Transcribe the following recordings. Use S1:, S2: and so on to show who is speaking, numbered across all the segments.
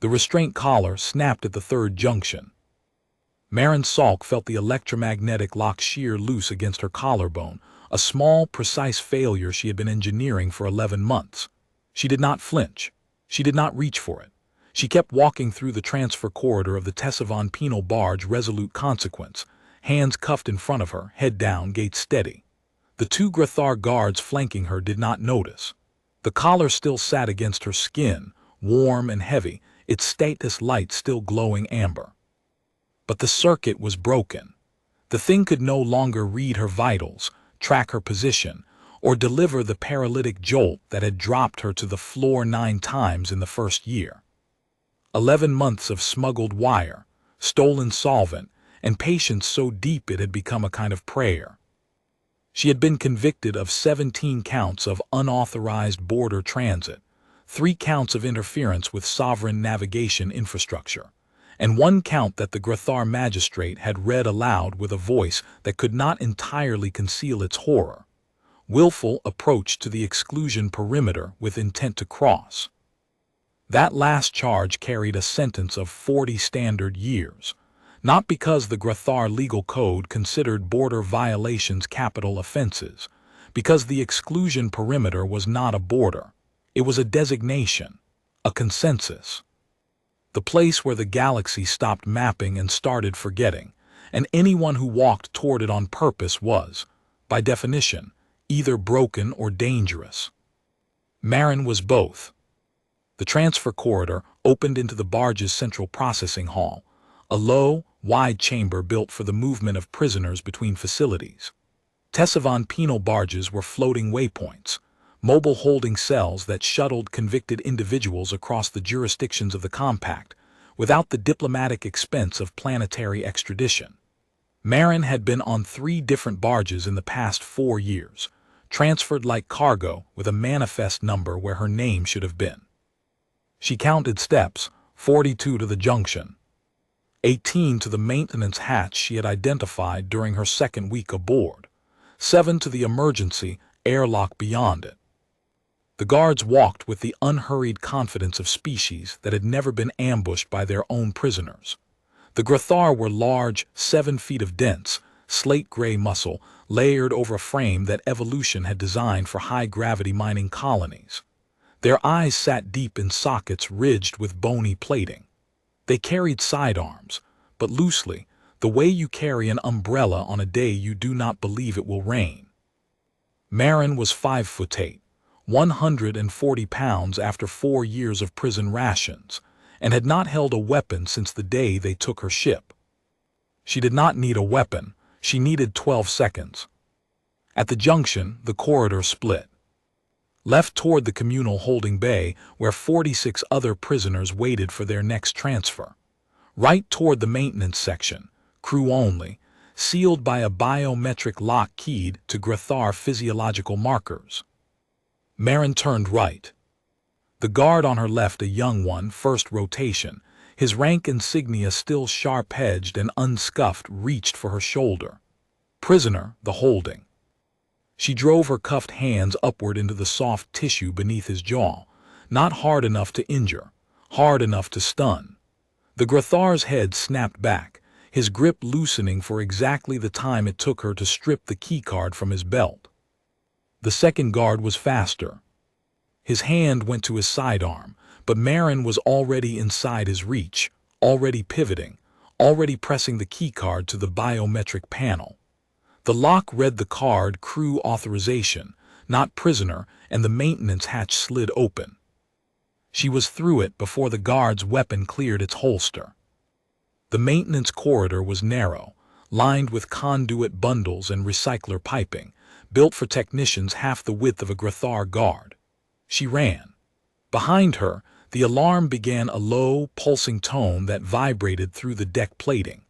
S1: The restraint collar snapped at the third junction. Marin Salk felt the electromagnetic lock shear loose against her collarbone, a small, precise failure she had been engineering for 11 months. She did not flinch. She did not reach for it. She kept walking through the transfer corridor of the Tessavon penal barge, resolute consequence, hands cuffed in front of her, head down, gait steady. The two Grathar guards flanking her did not notice. The collar still sat against her skin, warm and heavy, its status light still glowing amber. But the circuit was broken. The thing could no longer read her vitals, track her position, or deliver the paralytic jolt that had dropped her to the floor 9 times in the first year. 11 months of smuggled wire, stolen solvent, and patience so deep it had become a kind of prayer. She had been convicted of 17 counts of unauthorized border transit, 3 counts of interference with sovereign navigation infrastructure, and 1 count that the Grathar magistrate had read aloud with a voice that could not entirely conceal its horror: willful approach to the exclusion perimeter with intent to cross. That last charge carried a sentence of 40 standard years, not because the Grathar legal code considered border violations capital offenses, because the exclusion perimeter was not a border. It was a designation, a consensus. The place where the galaxy stopped mapping and started forgetting, and anyone who walked toward it on purpose was, by definition, either broken or dangerous. Marin was both. The transfer corridor opened into the barge's central processing hall, a low, wide chamber built for the movement of prisoners between facilities. Tessavon penal barges were floating waypoints, mobile holding cells that shuttled convicted individuals across the jurisdictions of the compact, without the diplomatic expense of planetary extradition. Marin had been on 3 different barges in the past 4 years, transferred like cargo with a manifest number where her name should have been. She counted steps, 42 to the junction, 18 to the maintenance hatch she had identified during her 2nd week aboard, 7 to the emergency airlock beyond it. The guards walked with the unhurried confidence of species that had never been ambushed by their own prisoners. The Grathar were large, 7 feet of dense, slate-gray muscle layered over a frame that evolution had designed for high-gravity mining colonies. Their eyes sat deep in sockets ridged with bony plating. They carried sidearms, but loosely, the way you carry an umbrella on a day you do not believe it will rain. Marin was 5'8", 140 pounds after 4 years of prison rations, and had not held a weapon since the day they took her ship. She did not need a weapon, she needed 12 seconds. At the junction, the corridor split. Left toward the communal holding bay, where 46 other prisoners waited for their next transfer. Right toward the maintenance section, crew only, sealed by a biometric lock keyed to Grathar physiological markers. Marin turned right. The guard on her left, a young one, first rotation, his rank insignia still sharp-edged and unscuffed, reached for her shoulder. Prisoner, the holding. She drove her cuffed hands upward into the soft tissue beneath his jaw, not hard enough to injure, hard enough to stun. The Grathar's head snapped back, his grip loosening for exactly the time it took her to strip the keycard from his belt. The second guard was faster. His hand went to his sidearm, but Marin was already inside his reach, already pivoting, already pressing the keycard to the biometric panel. The lock read the card crew authorization, not prisoner, and the maintenance hatch slid open. She was through it before the guard's weapon cleared its holster. The maintenance corridor was narrow, lined with conduit bundles and recycler piping, built for technicians half the width of a Grathar guard. She ran. Behind her, the alarm began a low, pulsing tone that vibrated through the deck plating.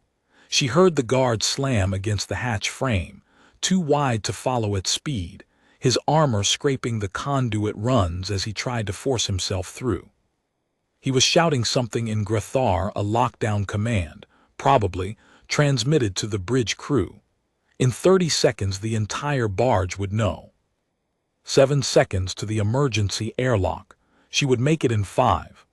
S1: She heard the guard slam against the hatch frame, too wide to follow at speed, his armor scraping the conduit runs as he tried to force himself through. He was shouting something in Grathar, a lockdown command, probably transmitted to the bridge crew. In 30 seconds the entire barge would know. 7 seconds to the emergency airlock. She would make it in 5.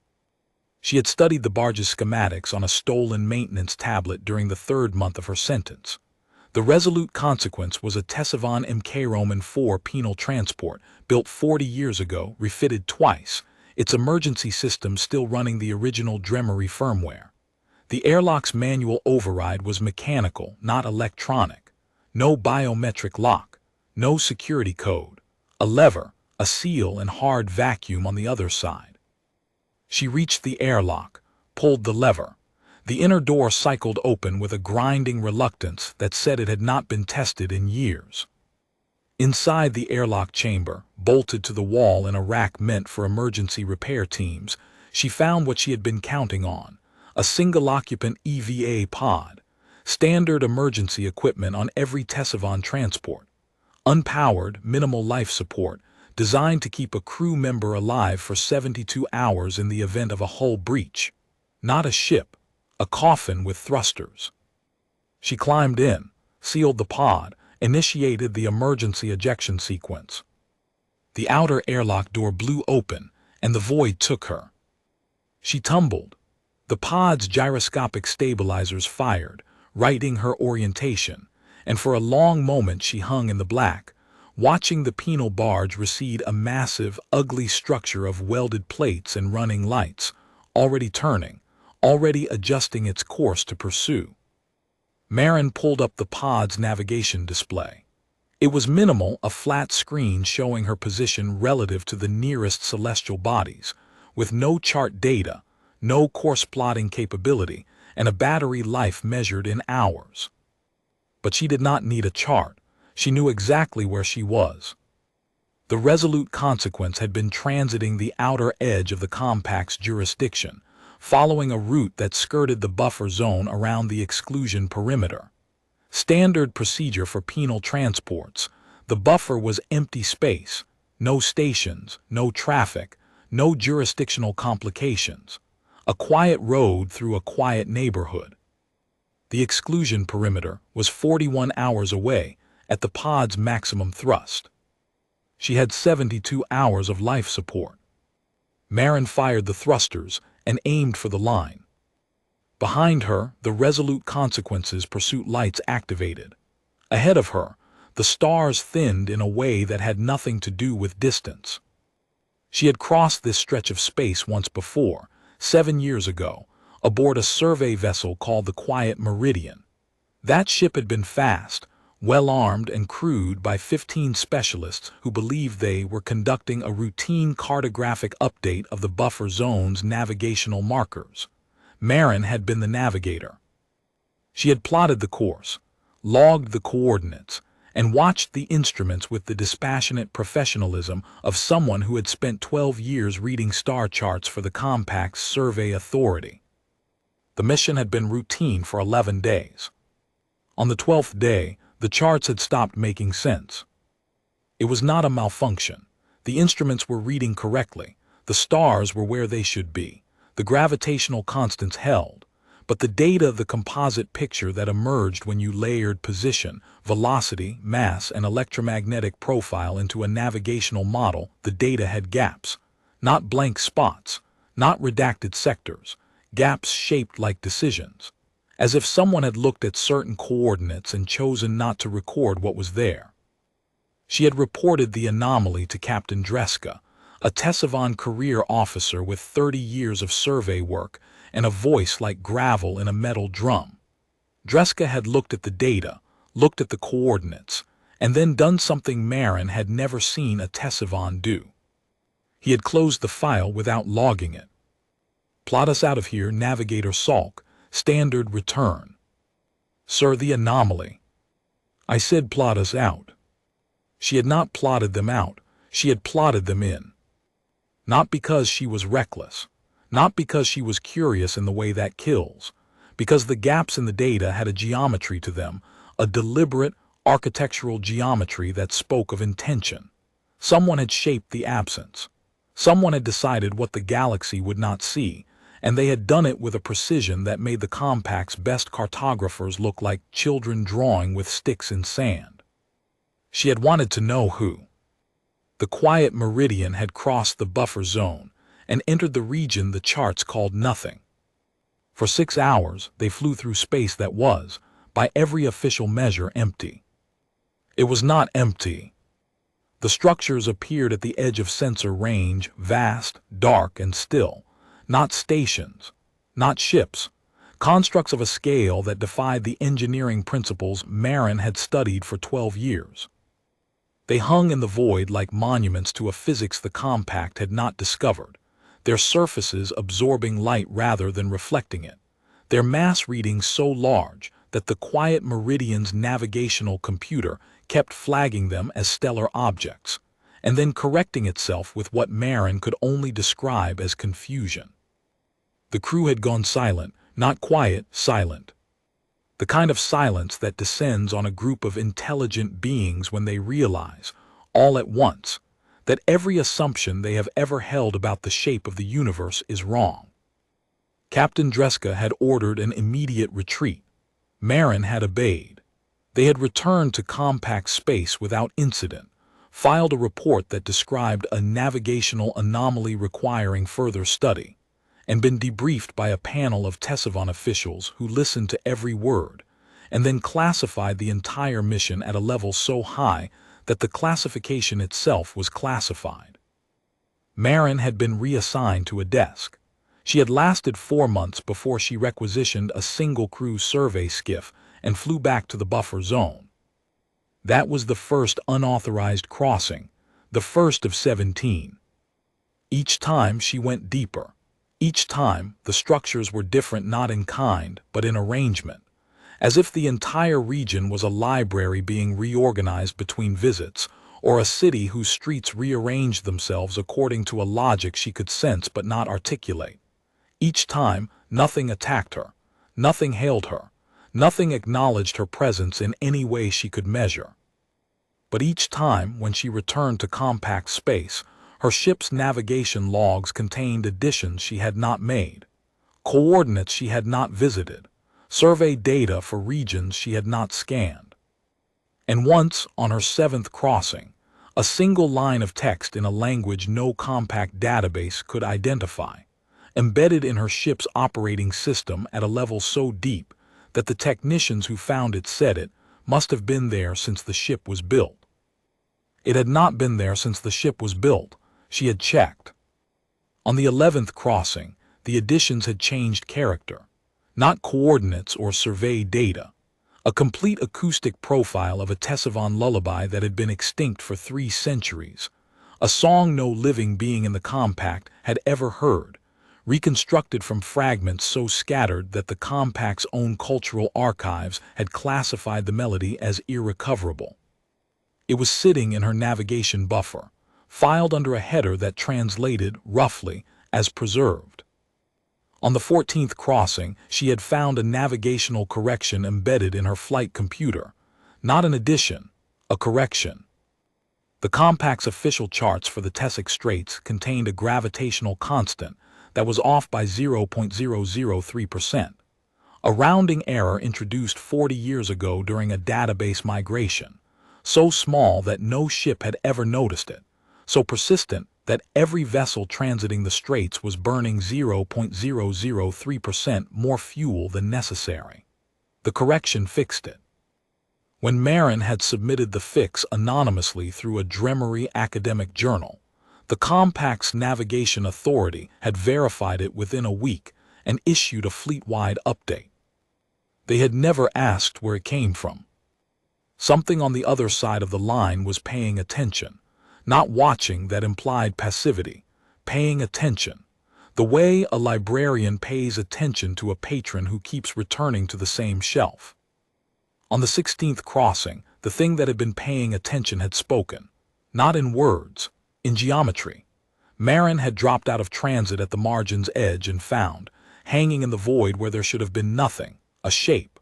S1: She had studied the barge's schematics on a stolen maintenance tablet during the 3rd month of her sentence. The resolute consequence was a Tessavon MK Roman 4 penal transport, built 40 years ago, refitted twice, its emergency system still running the original Dremery firmware. The airlock's manual override was mechanical, not electronic. No biometric lock, no security code. A lever, a seal, and hard vacuum on the other side. She reached the airlock, pulled the lever. The inner door cycled open with a grinding reluctance that said it had not been tested in years. Inside the airlock chamber, bolted to the wall in a rack meant for emergency repair teams, she found what she had been counting on: a single-occupant EVA pod, standard emergency equipment on every Tessavon transport. Unpowered, minimal life support, designed to keep a crew member alive for 72 hours in the event of a hull breach. Not a ship, a coffin with thrusters. She climbed in, sealed the pod, initiated the emergency ejection sequence. The outer airlock door blew open, and the void took her. She tumbled. The pod's gyroscopic stabilizers fired, righting her orientation, and for a long moment she hung in the black, watching the penal barge recede, a massive, ugly structure of welded plates and running lights, already turning, already adjusting its course to pursue. Marin pulled up the pod's navigation display. It was minimal, a flat screen showing her position relative to the nearest celestial bodies, with no chart data, no course plotting capability, and a battery life measured in hours. But she did not need a chart. She knew exactly where she was. The resolute consequence had been transiting the outer edge of the compact's jurisdiction, following a route that skirted the buffer zone around the exclusion perimeter. Standard procedure for penal transports, the buffer was empty space, no stations, no traffic, no jurisdictional complications. A quiet road through a quiet neighborhood. The exclusion perimeter was 41 hours away, at the pod's maximum thrust. She had 72 hours of life support. Marin fired the thrusters and aimed for the line. Behind her, the resolute consequences pursuit lights activated. Ahead of her, the stars thinned in a way that had nothing to do with distance. She had crossed this stretch of space once before, 7 years ago, aboard a survey vessel called the Quiet Meridian. That ship had been fast, well-armed and crewed by 15 specialists who believed they were conducting a routine cartographic update of the buffer zone's navigational markers. Marin had been the navigator. She had plotted the course, logged the coordinates, and watched the instruments with the dispassionate professionalism of someone who had spent 12 years reading star charts for the Compact's survey authority. The mission had been routine for 11 days. On the 12th day, the charts had stopped making sense. It was not a malfunction. The instruments were reading correctly. The stars were where they should be. The gravitational constants held. But the data, the composite picture that emerged when you layered position, velocity, mass, and electromagnetic profile into a navigational model, the data had gaps. Not blank spots, not redacted sectors, gaps shaped like decisions. As if someone had looked at certain coordinates and chosen not to record what was there. She had reported the anomaly to Captain Dreska, a Tessavon career officer with 30 years of survey work and a voice like gravel in a metal drum. Dreska had looked at the data, looked at the coordinates, and then done something Marin had never seen a Tessavon do. He had closed the file without logging it. Plot us out of here, Navigator Salk. Standard return. Sir, the anomaly. I said plot us out. She had not plotted them out, she had plotted them in. Not because she was reckless, not because she was curious in the way that kills, because the gaps in the data had a geometry to them, a deliberate architectural geometry that spoke of intention. Someone had shaped the absence. Someone had decided what the galaxy would not see, and they had done it with a precision that made the Compact's best cartographers look like children drawing with sticks in sand. She had wanted to know who. The Quiet Meridian had crossed the buffer zone, and entered the region the charts called nothing. For 6 hours, they flew through space that was, by every official measure, empty. It was not empty. The structures appeared at the edge of sensor range, vast, dark, and still. Not stations, not ships, constructs of a scale that defied the engineering principles Marin had studied for 12 years. They hung in the void like monuments to a physics the compact had not discovered, their surfaces absorbing light rather than reflecting it, their mass readings so large that the quiet Meridian's navigational computer kept flagging them as stellar objects, and then correcting itself with what Marin could only describe as confusion. The crew had gone silent, not quiet, silent. The kind of silence that descends on a group of intelligent beings when they realize, all at once, that every assumption they have ever held about the shape of the universe is wrong. Captain Dreska had ordered an immediate retreat. Marin had obeyed. They had returned to compact space without incident, filed a report that described a navigational anomaly requiring further study, and been debriefed by a panel of Tessavon officials who listened to every word, and then classified the entire mission at a level so high that the classification itself was classified. Marin had been reassigned to a desk. She had lasted 4 months before she requisitioned a single crew survey skiff and flew back to the buffer zone. That was the first unauthorized crossing, the first of 17. Each time she went deeper. Each time the structures were different not in kind but in arrangement, as if the entire region was a library being reorganized between visits, or a city whose streets rearranged themselves according to a logic she could sense but not articulate. Each time, nothing attacked her, nothing hailed her, nothing acknowledged her presence in any way she could measure. But each time, when she returned to compact space, her ship's navigation logs contained additions she had not made, coordinates she had not visited, survey data for regions she had not scanned. And once, on her 7th crossing, a single line of text in a language no compact database could identify, embedded in her ship's operating system at a level so deep that the technicians who found it said it must have been there since the ship was built. It had not been there since the ship was built, she had checked. On the 11th crossing, the additions had changed character, not coordinates or survey data, a complete acoustic profile of a Tessavon lullaby that had been extinct for 3 centuries, a song no living being in the compact had ever heard, reconstructed from fragments so scattered that the compact's own cultural archives had classified the melody as irrecoverable. It was sitting in her navigation buffer, filed under a header that translated, roughly, as preserved. On the 14th crossing, she had found a navigational correction embedded in her flight computer, not an addition, a correction. The compact's official charts for the Tessic Straits contained a gravitational constant that was off by 0.003%, a rounding error introduced 40 years ago during a database migration, so small that no ship had ever noticed it, so persistent that every vessel transiting the straits was burning 0.003% more fuel than necessary. The correction fixed it. When Marin had submitted the fix anonymously through a Dremery academic journal, the compact's navigation authority had verified it within a week and issued a fleet-wide update. They had never asked where it came from. Something on the other side of the line was paying attention, not watching that implied passivity, paying attention, the way a librarian pays attention to a patron who keeps returning to the same shelf. On the 16th crossing, the thing that had been paying attention had spoken, not in words, in geometry. Marin had dropped out of transit at the margin's edge and found, hanging in the void where there should have been nothing, a shape.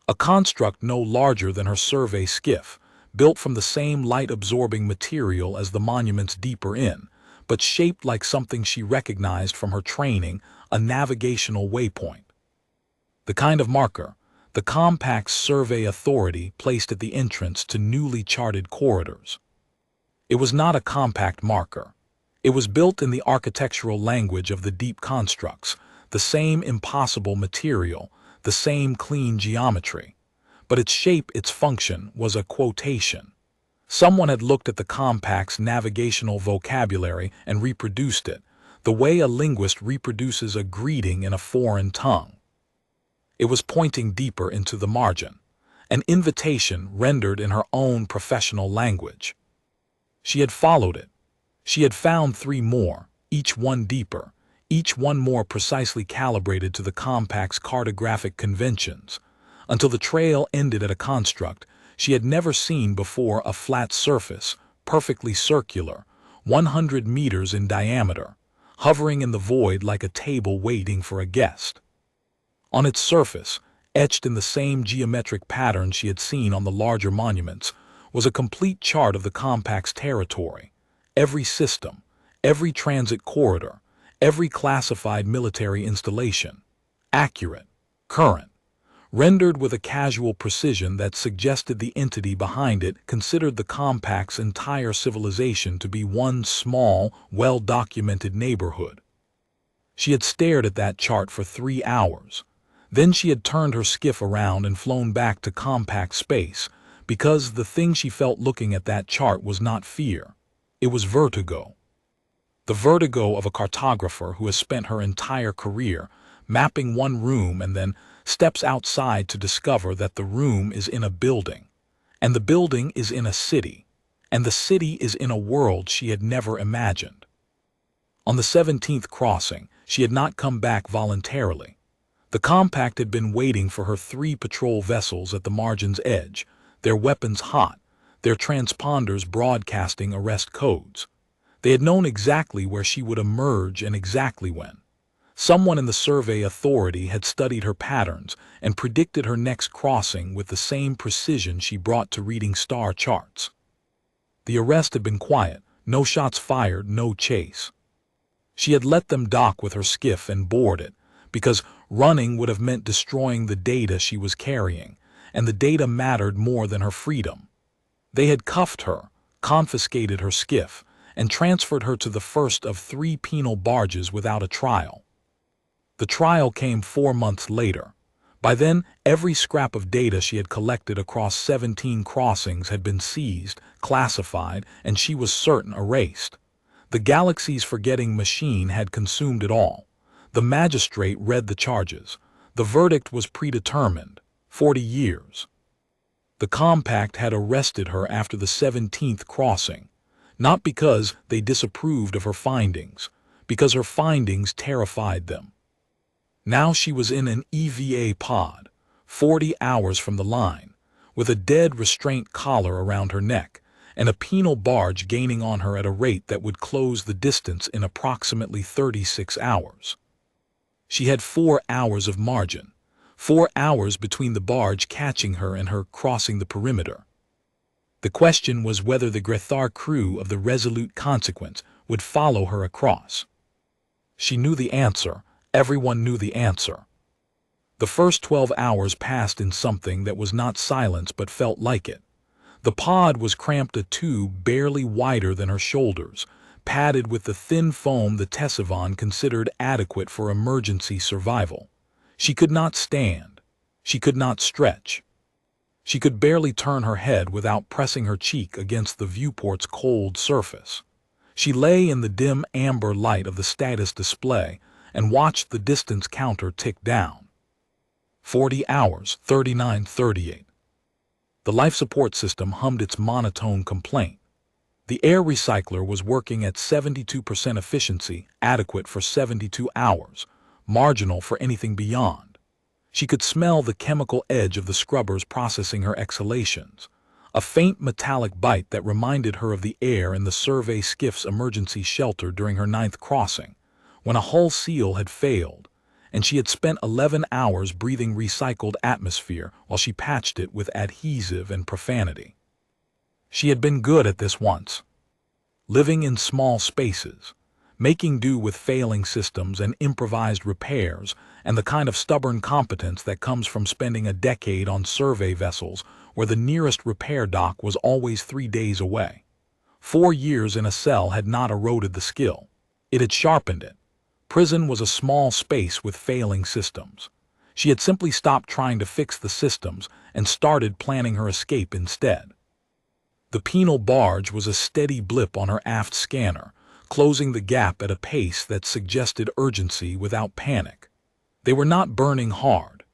S1: A construct no larger than her survey skiff, built from the same light-absorbing material as the monuments deeper in, but shaped like something she recognized from her training, a navigational waypoint. The kind of marker the compact's survey authority placed at the entrance to newly charted corridors. It was not a compact marker. It was built in the architectural language of the deep constructs, the same impossible material, the same clean geometry. But its shape, its function, was a quotation. Someone had looked at the compact's navigational vocabulary and reproduced it, the way a linguist reproduces a greeting in a foreign tongue. It was pointing deeper into the margin, an invitation rendered in her own professional language. She had followed it. She had found 3 more, each one deeper, each one more precisely calibrated to the compact's cartographic conventions, until the trail ended at a construct she had never seen before, a flat surface, perfectly circular, 100 meters in diameter, hovering in the void like a table waiting for a guest. On its surface, etched in the same geometric pattern she had seen on the larger monuments, was a complete chart of the compact's territory, every system, every transit corridor, every classified military installation, accurate, current, rendered with a casual precision that suggested the entity behind it considered the compact's entire civilization to be one small, well-documented neighborhood. She had stared at that chart for 3 hours. Then she had turned her skiff around and flown back to compact space, because the thing she felt looking at that chart was not fear. It was vertigo. The vertigo of a cartographer who has spent her entire career mapping one room and then steps outside to discover that the room is in a building, and the building is in a city, and the city is in a world she had never imagined. On the 17th crossing, she had not come back voluntarily. The compact had been waiting for her 3 patrol vessels at the margin's edge, their weapons hot, their transponders broadcasting arrest codes. They had known exactly where she would emerge and exactly when. Someone in the survey authority had studied her patterns and predicted her next crossing with the same precision she brought to reading star charts. The arrest had been quiet, no shots fired, no chase. She had let them dock with her skiff and board it, because running would have meant destroying the data she was carrying, and the data mattered more than her freedom. They had cuffed her, confiscated her skiff, and transferred her to the first of 3 penal barges without a trial. The trial came 4 months later. By then, every scrap of data she had collected across 17 crossings had been seized, classified, and she was certain erased. The galaxy's forgetting machine had consumed it all. The magistrate read the charges. The verdict was predetermined, 40 years. The compact had arrested her after the 17th crossing, not because they disapproved of her findings, because her findings terrified them. Now she was in an EVA pod, 40 hours from the line, with a dead restraint collar around her neck, and a penal barge gaining on her at a rate that would close the distance in approximately 36 hours. She had 4 hours of margin, 4 hours between the barge catching her and her crossing the perimeter. The question was whether the Grethar crew of the Resolute Consequence would follow her across. She knew the answer. Everyone knew the answer. The first 12 hours passed in something that was not silence but felt like it. The pod was cramped, a tube barely wider than her shoulders, padded with the thin foam the Tessavon considered adequate for emergency survival. She could not stand. She could not stretch. She could barely turn her head without pressing her cheek against the viewport's cold surface. She lay in the dim amber light of the status display and watched the distance counter tick down. 40 hours, 39:38. The life support system hummed its monotone complaint. The air recycler was working at 72% efficiency, adequate for 72 hours, marginal for anything beyond. She could smell the chemical edge of the scrubbers processing her exhalations, a faint metallic bite that reminded her of the air in the survey skiff's emergency shelter during her 9th crossing, when a hull seal had failed, and she had spent 11 hours breathing recycled atmosphere while she patched it with adhesive and profanity. She had been good at this once. Living in small spaces, making do with failing systems and improvised repairs, and the kind of stubborn competence that comes from spending a decade on survey vessels where the nearest repair dock was always 3 days away. 4 years in a cell had not eroded the skill. It had sharpened it. Prison was a small space with failing systems. She had simply stopped trying to fix the systems and started planning her escape instead. The penal barge was a steady blip on her aft scanner, closing the gap at a pace that suggested urgency without panic. They were not burning hard.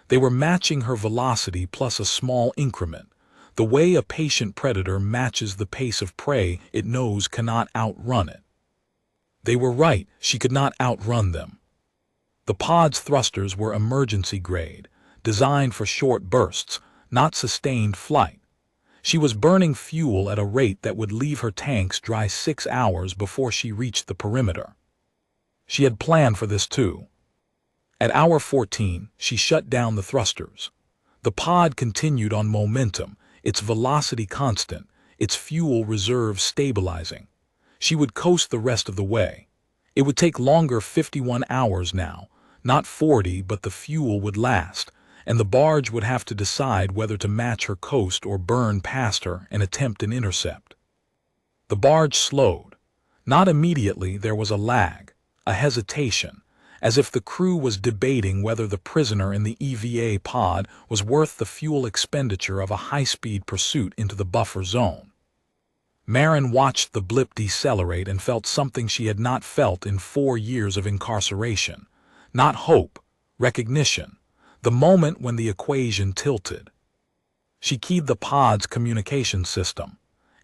S1: They were matching her velocity plus a small increment, the way a patient predator matches the pace of prey it knows cannot outrun it. They were right, she could not outrun them. The pod's thrusters were emergency grade, designed for short bursts, not sustained flight. She was burning fuel at a rate that would leave her tanks dry 6 hours before she reached the perimeter. She had planned for this too. At hour 14, she shut down the thrusters. The pod continued on momentum, its velocity constant, its fuel reserve stabilizing. She would coast the rest of the way. It would take longer 51 hours now, not 40, but the fuel would last, and the barge would have to decide whether to match her coast or burn past her and attempt an intercept. The barge slowed. Not immediately, there was a lag, a hesitation, as if the crew was debating whether the prisoner in the EVA pod was worth the fuel expenditure of a high-speed pursuit into the buffer zone. Marin watched the blip decelerate and felt something she had not felt in 4 years of incarceration. Not hope, recognition, the moment when the equation tilted. She keyed the pod's communication system.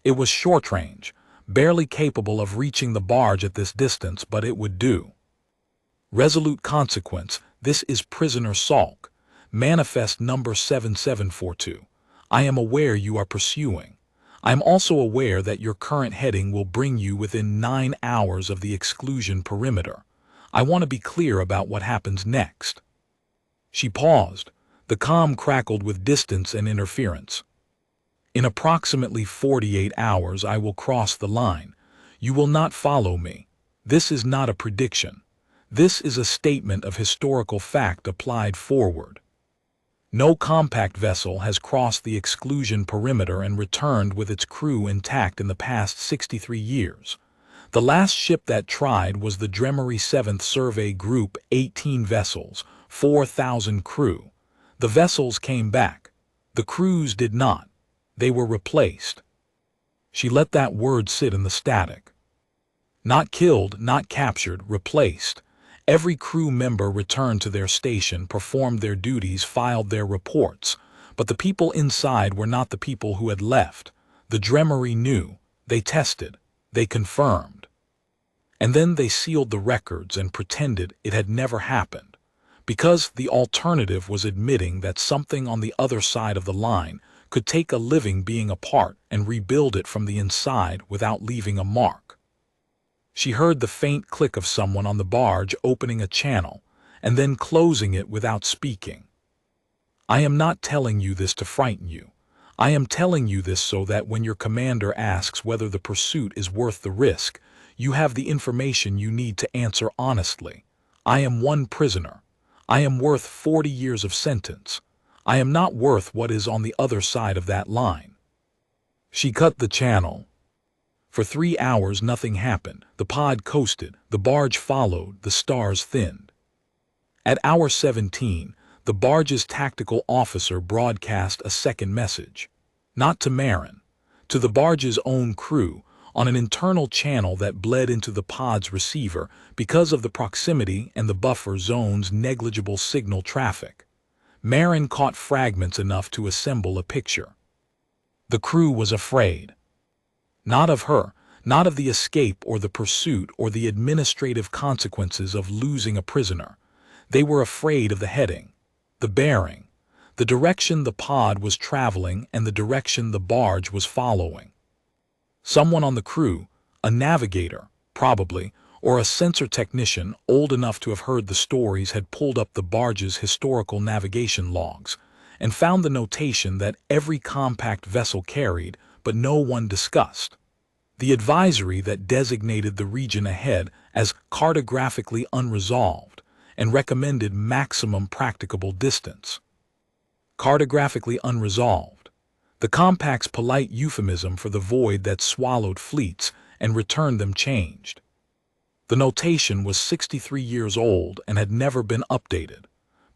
S1: It was short range, barely capable of reaching the barge at this distance, but it would do. Resolute consequence, this is prisoner Salk. Manifest number 7742. I am aware you are pursuing. I am also aware that your current heading will bring you within 9 hours of the exclusion perimeter. I want to be clear about what happens next. She paused. The comm crackled with distance and interference. In approximately 48 hours I will cross the line. You will not follow me. This is not a prediction. This is a statement of historical fact applied forward. No compact vessel has crossed the exclusion perimeter and returned with its crew intact in the past 63 years. The last ship that tried was the Dremery 7th Survey Group, 18 vessels, 4,000 crew. The vessels came back. The crews did not. They were replaced. She let that word sit in the static. Not killed, not captured, replaced. Every crew member returned to their station, performed their duties, filed their reports. But the people inside were not the people who had left. The Dremery knew. They tested. They confirmed. And then they sealed the records and pretended it had never happened. Because the alternative was admitting that something on the other side of the line could take a living being apart and rebuild it from the inside without leaving a mark. She heard the faint click of someone on the barge opening a channel and then closing it without speaking. I am not telling you this to frighten you. I am telling you this so that when your commander asks whether the pursuit is worth the risk, you have the information you need to answer honestly. I am one prisoner. I am worth 40 years of sentence. I am not worth what is on the other side of that line. She cut the channel. For 3 hours nothing happened. The pod coasted, the barge followed, the stars thinned. At hour 17, the barge's tactical officer broadcast a second message. Not to Marin, to the barge's own crew, on an internal channel that bled into the pod's receiver because of the proximity and the buffer zone's negligible signal traffic. Marin caught fragments enough to assemble a picture. The crew was afraid. Not of her, not of the escape or the pursuit or the administrative consequences of losing a prisoner. They were afraid of the heading, the bearing, the direction the pod was traveling and the direction the barge was following. Someone on the crew, a navigator, probably, or a sensor technician old enough to have heard the stories, had pulled up the barge's historical navigation logs and found the notation that every compact vessel carried, but no one discussed. The advisory that designated the region ahead as cartographically unresolved and recommended maximum practicable distance. Cartographically unresolved. The compact's polite euphemism for the void that swallowed fleets and returned them changed. The notation was 63 years old and had never been updated,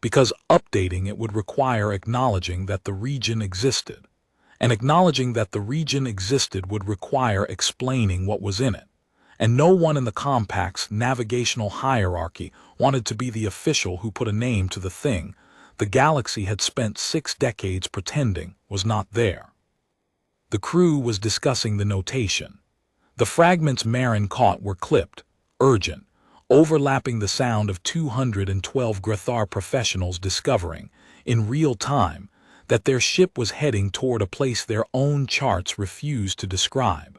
S1: because updating it would require acknowledging that the region existed, and acknowledging that the region existed would require explaining what was in it, and no one in the compact's navigational hierarchy wanted to be the official who put a name to the thing the galaxy had spent 6 decades pretending was not there. The crew was discussing the notation. The fragments Marin caught were clipped, urgent, overlapping the sound of 212 Grathar professionals discovering, in real time, that their ship was heading toward a place their own charts refused to describe.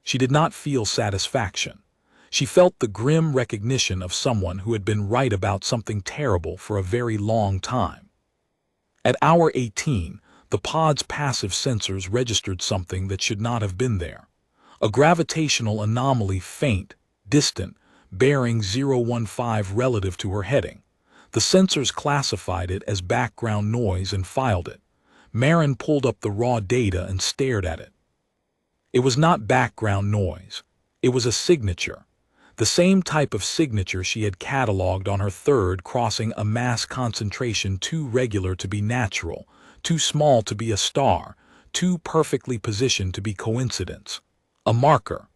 S1: She did not feel satisfaction. She felt the grim recognition of someone who had been right about something terrible for a very long time. At hour 18, the pod's passive sensors registered something that should not have been there. A gravitational anomaly, faint, distant, bearing 015 relative to her heading. The sensors classified it as background noise and filed it. Marin pulled up the raw data and stared at it. It was not background noise. It was a signature. The same type of signature she had catalogued on her third crossing, a mass concentration too regular to be natural, too small to be a star, too perfectly positioned to be coincidence. A marker,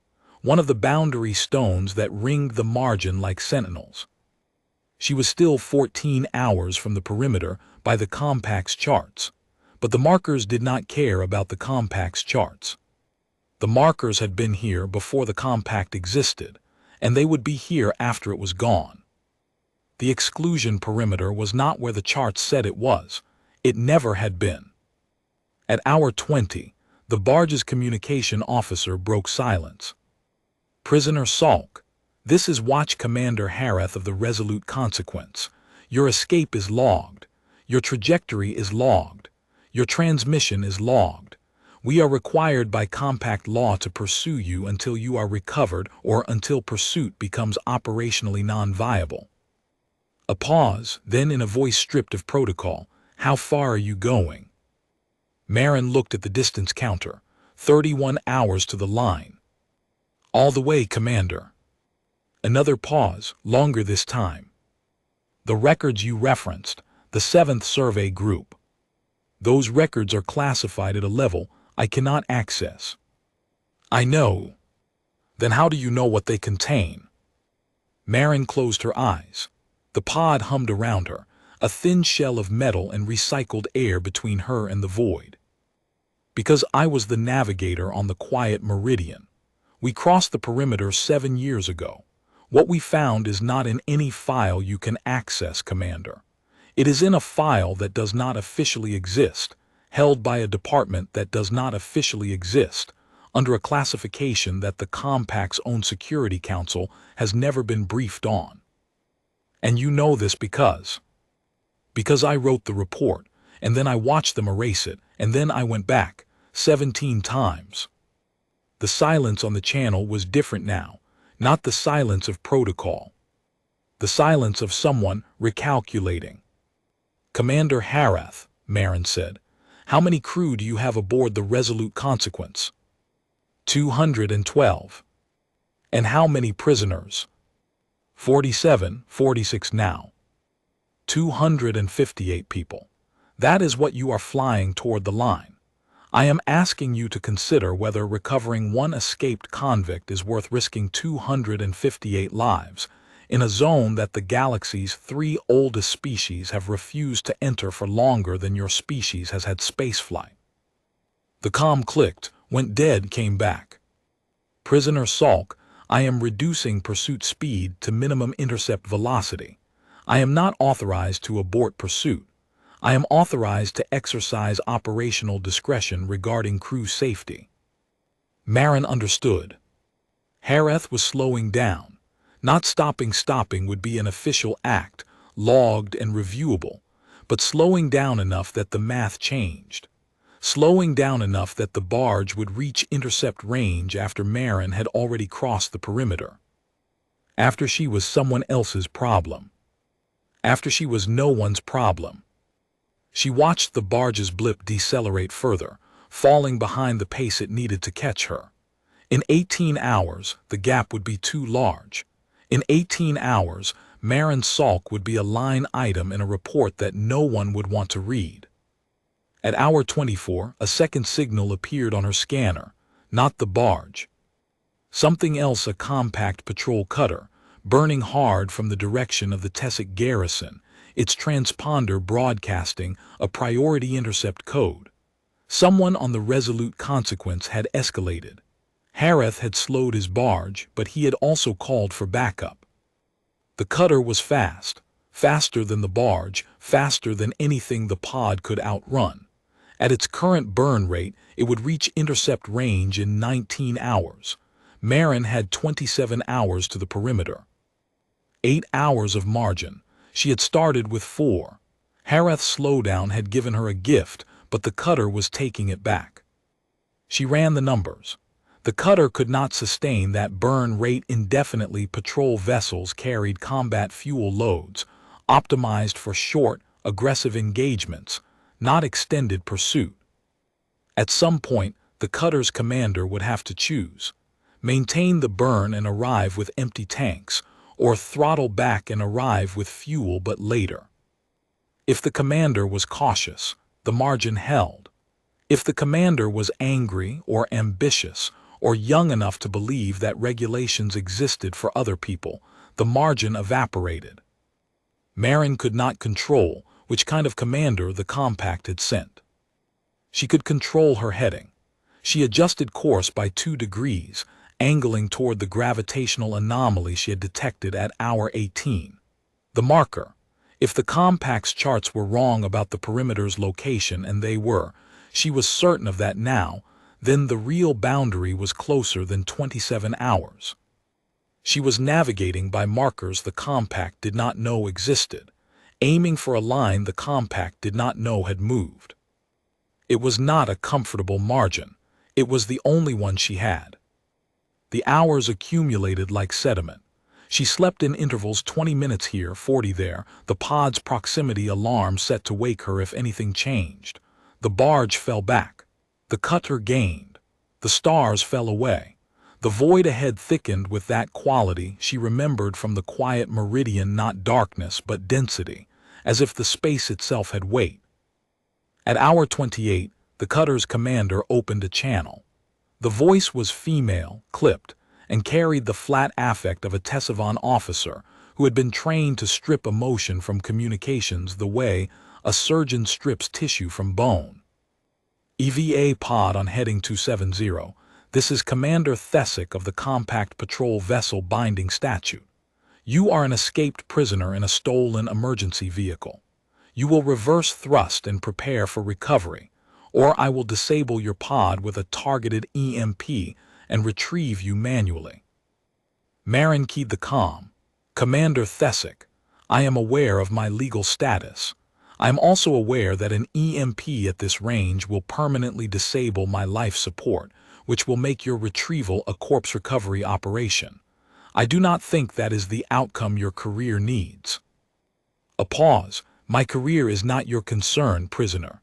S1: one of the boundary stones that ringed the margin like sentinels. She was still 14 hours from the perimeter by the compact's charts, but the markers did not care about the compact's charts. The markers had been here before the compact existed, and they would be here after it was gone. The exclusion perimeter was not where the charts said it was. It never had been. At hour 20, the barge's communication officer broke silence. "Prisoner Salk, this is Watch Commander Hareth of the Resolute Consequence. Your escape is logged. Your trajectory is logged. Your transmission is logged. We are required by compact law to pursue you until you are recovered or until pursuit becomes operationally non-viable." A pause, then in a voice stripped of protocol, "How far are you going?" Marin looked at the distance counter. 31 hours to the line. "All the way, Commander." Another pause, longer this time. "The records you referenced, the 7th Survey Group. Those records are classified at a level I cannot access." "I know. Then how do you know what they contain?" Marin closed her eyes. The pod hummed around her, a thin shell of metal and recycled air between her and the void. "Because I was the navigator on the quiet meridian. We crossed the perimeter 7 years ago. What we found is not in any file you can access, Commander. It is in a file that does not officially exist, held by a department that does not officially exist, under a classification that the Compact's own Security Council has never been briefed on. And you know this because I wrote the report, and then I watched them erase it, and then I went back 17 times." The silence on the channel was different now, not the silence of protocol. The silence of someone recalculating. "Commander Hareth," Marin said, "how many crew do you have aboard the Resolute Consequence?" 212. "And how many prisoners?" 47, 46 now. 258 people. That is what you are flying toward the line. I am asking you to consider whether recovering one escaped convict is worth risking 258 lives in a zone that the galaxy's 3 oldest species have refused to enter for longer than your species has had spaceflight. The comm clicked, went dead, came back. "Prisoner Salk, I am reducing pursuit speed to minimum intercept velocity. I am not authorized to abort pursuit. I am authorized to exercise operational discretion regarding crew safety." Marin understood. Hareth was slowing down. Not stopping would be an official act, logged and reviewable, but slowing down enough that the math changed. Slowing down enough that the barge would reach intercept range after Marin had already crossed the perimeter. After she was someone else's problem. After she was no one's problem. She watched the barge's blip decelerate further, falling behind the pace it needed to catch her. In 18 hours, the gap would be too large. In 18 hours, Marin Salk would be a line item in a report that no one would want to read. At hour 24, a second signal appeared on her scanner, not the barge. Something else, a compact patrol cutter, burning hard from the direction of the Tessic garrison, its transponder broadcasting a priority intercept code. Someone on the Resolute Consequence had escalated. Hareth had slowed his barge, but he had also called for backup. The cutter was fast, faster than the barge, faster than anything the pod could outrun. At its current burn rate, it would reach intercept range in 19 hours. Marin had 27 hours to the perimeter. 8 hours of margin. She had started with 4. Hareth's slowdown had given her a gift, but the cutter was taking it back. She ran the numbers. The cutter could not sustain that burn rate indefinitely. Patrol vessels carried combat fuel loads, optimized for short, aggressive engagements, not extended pursuit. At some point, the cutter's commander would have to choose: maintain the burn and arrive with empty tanks, or throttle back and arrive with fuel but later. If the commander was cautious, the margin held. If the commander was angry or ambitious, or young enough to believe that regulations existed for other people, the margin evaporated. Marin could not control which kind of commander the compact had sent. She could control her heading. She adjusted course by 2 degrees, angling toward the gravitational anomaly she had detected at hour 18. The marker. If the compact's charts were wrong about the perimeter's location, and they were, she was certain of that now, then the real boundary was closer than 27 hours. She was navigating by markers the compact did not know existed, aiming for a line the compact did not know had moved. It was not a comfortable margin. It was the only one she had. The hours accumulated like sediment. She slept in intervals, 20 minutes here, 40 there, the pod's proximity alarm set to wake her if anything changed. The barge fell back. The cutter gained. The stars fell away. The void ahead thickened with that quality she remembered from the quiet meridian, not darkness but density, as if the space itself had weight. At hour 28, the cutter's commander opened a channel. The voice was female, clipped, and carried the flat affect of a Tessavan officer who had been trained to strip emotion from communications the way a surgeon strips tissue from bone. EVA pod on heading 270. This is Commander Tessic of the Compact Patrol Vessel Binding Statute. You are an escaped prisoner in a stolen emergency vehicle. You will reverse thrust and prepare for recovery, or I will disable your pod with a targeted EMP and retrieve you manually. Marin keyed the comm. Commander Tessic, I am aware of my legal status. I am also aware that an EMP at this range will permanently disable my life support, which will make your retrieval a corpse recovery operation. I do not think that is the outcome your career needs. A pause. My career is not your concern, prisoner.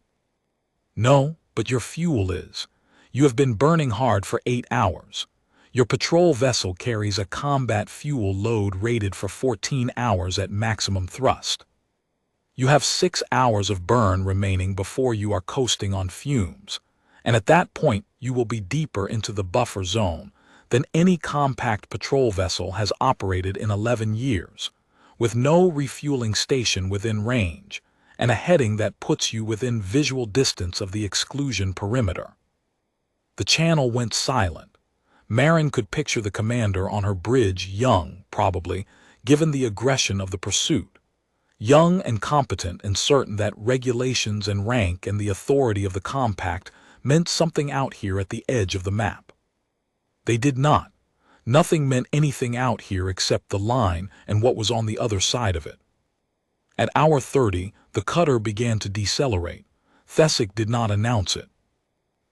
S1: No, but your fuel is. You have been burning hard for 8 hours. Your patrol vessel carries a combat fuel load rated for 14 hours at maximum thrust. You have 6 hours of burn remaining before you are coasting on fumes, and at that point you will be deeper into the buffer zone than any compact patrol vessel has operated in 11 years, with no refueling station within range, and a heading that puts you within visual distance of the exclusion perimeter. The channel went silent. Marin could picture the commander on her bridge, young, probably, given the aggression of the pursuit. Young and competent and certain that regulations and rank and the authority of the compact meant something out here at the edge of the map. They did not. Nothing meant anything out here except the line and what was on the other side of it. At hour 30, the cutter began to decelerate. Tessic did not announce it.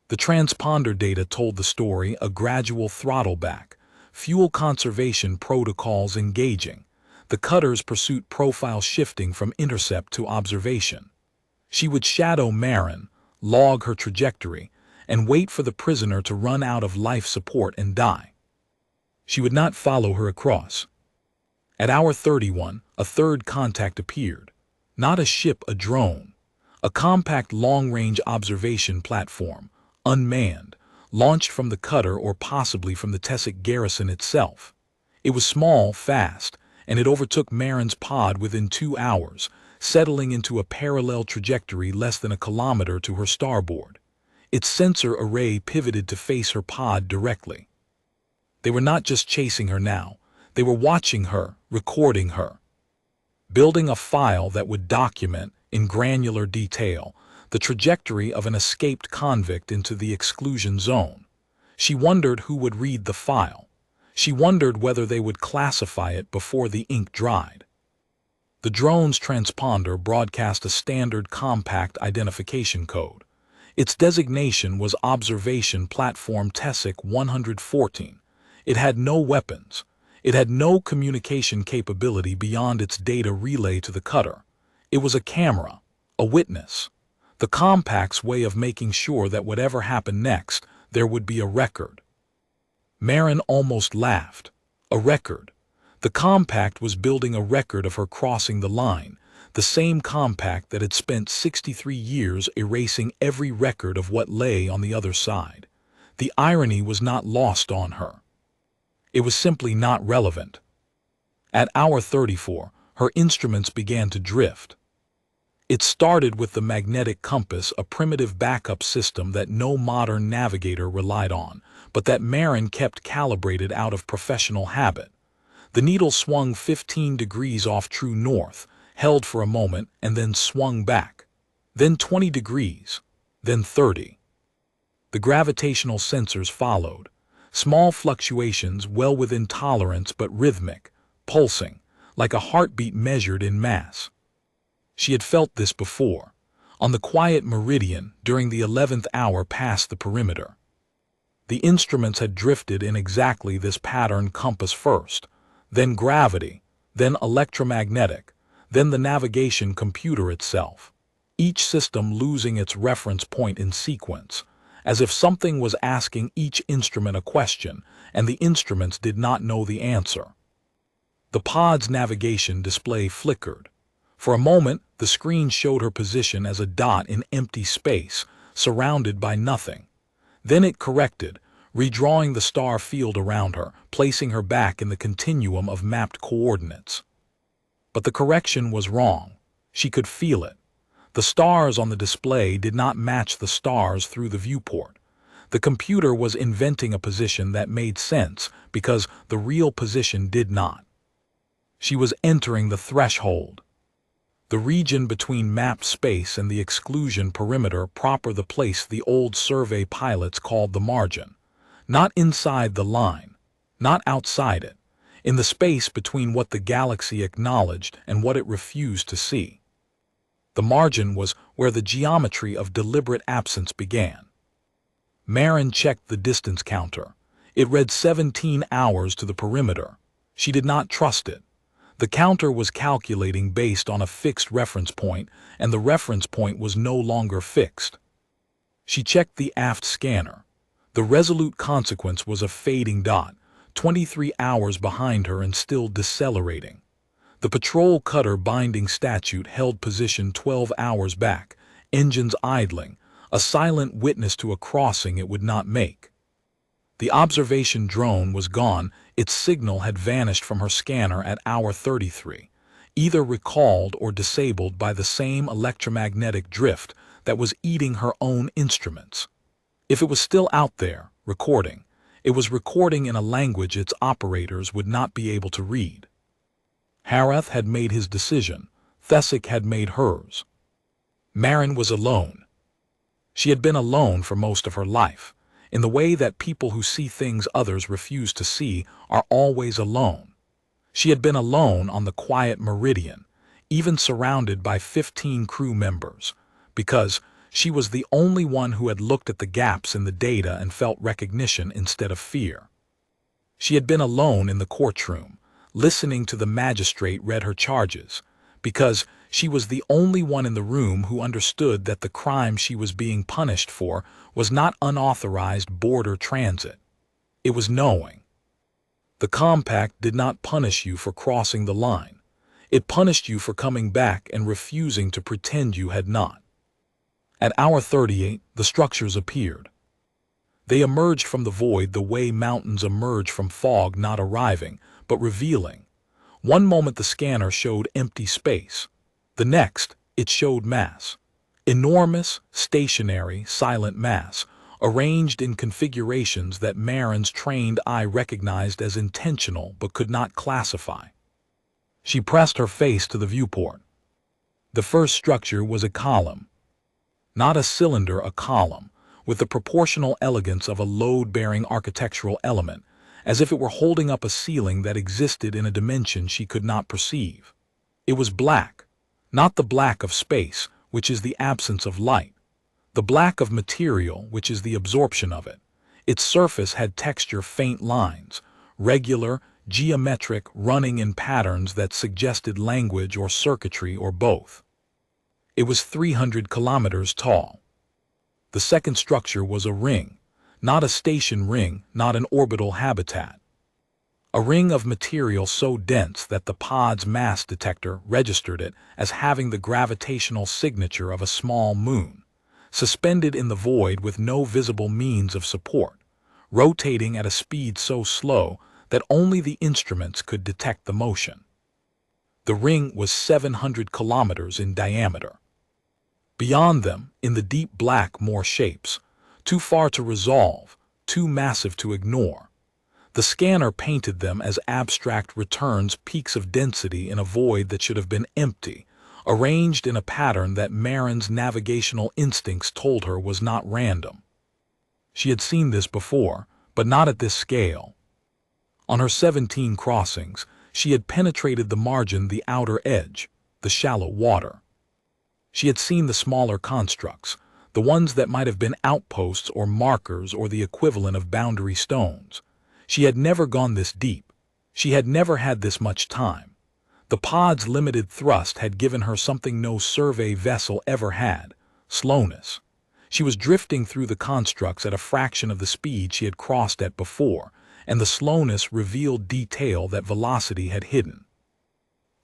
S1: The transponder data told the story: a gradual throttle back, fuel conservation protocols engaging, the cutter's pursuit profile shifting from intercept to observation. She would shadow Marin, log her trajectory, and wait for the prisoner to run out of life support and die. She would not follow her across. At hour 31, a third contact appeared. Not a ship, a drone. A compact long-range observation platform, unmanned, launched from the cutter or possibly from the Tessic garrison itself. It was small, fast, and it overtook Marin's pod within 2 hours, settling into a parallel trajectory less than a kilometer to her starboard. Its sensor array pivoted to face her pod directly. They were not just chasing her now. They were watching her, recording her. Building a file that would document, in granular detail, the trajectory of an escaped convict into the exclusion zone. She wondered who would read the file. She wondered whether they would classify it before the ink dried. The drone's transponder broadcast a standard compact identification code. Its designation was Observation Platform Tessic 114. It had no weapons. It had no communication capability beyond its data relay to the cutter. It was a camera, a witness. The compact's way of making sure that whatever happened next, there would be a record. Marin almost laughed. A record. The compact was building a record of her crossing the line, the same compact that had spent 63 years erasing every record of what lay on the other side. The irony was not lost on her. It was simply not relevant. At hour 34, her instruments began to drift. It started with the magnetic compass, a primitive backup system that no modern navigator relied on, but that Marin kept calibrated out of professional habit. The needle swung 15 degrees off true north, held for a moment, and then swung back. Then 20 degrees, then 30. The gravitational sensors followed. Small fluctuations well within tolerance but rhythmic, pulsing, like a heartbeat measured in mass. She had felt this before, on the quiet meridian during the 11th hour past the perimeter. The instruments had drifted in exactly this pattern compass first, then gravity, then electromagnetic, then the navigation computer itself, each system losing its reference point in sequence, as if something was asking each instrument a question, and the instruments did not know the answer. The pod's navigation display flickered. For a moment, the screen showed her position as a dot in empty space, surrounded by nothing. Then it corrected, redrawing the star field around her, placing her back in the continuum of mapped coordinates. But the correction was wrong. She could feel it. The stars on the display did not match the stars through the viewport. The computer was inventing a position that made sense because the real position did not. She was entering the threshold. The region between mapped space and the exclusion perimeter, proper the place the old survey pilots called the margin. Not inside the line, not outside it, in the space between what the galaxy acknowledged and what it refused to see. The margin was where the geometry of deliberate absence began. Marin checked the distance counter. It read 17 hours to the perimeter. She did not trust it. The counter was calculating based on a fixed reference point, and the reference point was no longer fixed. She checked the aft scanner. The resolute consequence was a fading dot, 23 hours behind her and still decelerating. The patrol cutter binding statute held position 12 hours back, engines idling, a silent witness to a crossing it would not make. The observation drone was gone. Its signal had vanished from her scanner at hour 33, either recalled or disabled by the same electromagnetic drift that was eating her own instruments. If it was still out there, recording, it was recording in a language its operators would not be able to read. Harath had made his decision. Tessic had made hers. Marin was alone. She had been alone for most of her life, in the way that people who see things others refuse to see are always alone. She had been alone on the quiet meridian, even surrounded by 15 crew members, because she was the only one who had looked at the gaps in the data and felt recognition instead of fear. She had been alone in the courtroom, listening to the magistrate read her charges, because She was the only one in the room who understood that the crime she was being punished for was not unauthorized border transit. It was knowing. The compact did not punish you for crossing the line. It punished you for coming back and refusing to pretend you had not. At hour 38, the structures appeared. They emerged from the void the way mountains emerge from fog, not arriving, but revealing. One moment the scanner showed empty space. The next, it showed mass. Enormous, stationary, silent mass, arranged in configurations that Marin's trained eye recognized as intentional but could not classify. She pressed her face to the viewport. The first structure was a column. Not a cylinder, a column, with the proportional elegance of a load-bearing architectural element, as if it were holding up a ceiling that existed in a dimension she could not perceive. It was black, not the black of space, which is the absence of light, the black of material, which is the absorption of it. Its surface had texture, faint lines, regular, geometric, running in patterns that suggested language or circuitry or both. It was 300 kilometers tall. The second structure was a ring, not a station ring, not an orbital habitat. A ring of material so dense that the pod's mass detector registered it as having the gravitational signature of a small moon, suspended in the void with no visible means of support, rotating at a speed so slow that only the instruments could detect the motion. The ring was 700 kilometers in diameter. Beyond them, in the deep black, more shapes, too far to resolve, too massive to ignore. The scanner painted them as abstract returns, peaks of density in a void that should have been empty, arranged in a pattern that Marin's navigational instincts told her was not random. She had seen this before, but not at this scale. On her 17 crossings, she had penetrated the margin, the outer edge, the shallow water. She had seen the smaller constructs, the ones that might have been outposts or markers or the equivalent of boundary stones. She had never gone this deep. She had never had this much time. The pod's limited thrust had given her something no survey vessel ever had: slowness. She was drifting through the constructs at a fraction of the speed she had crossed at before, and the slowness revealed detail that velocity had hidden.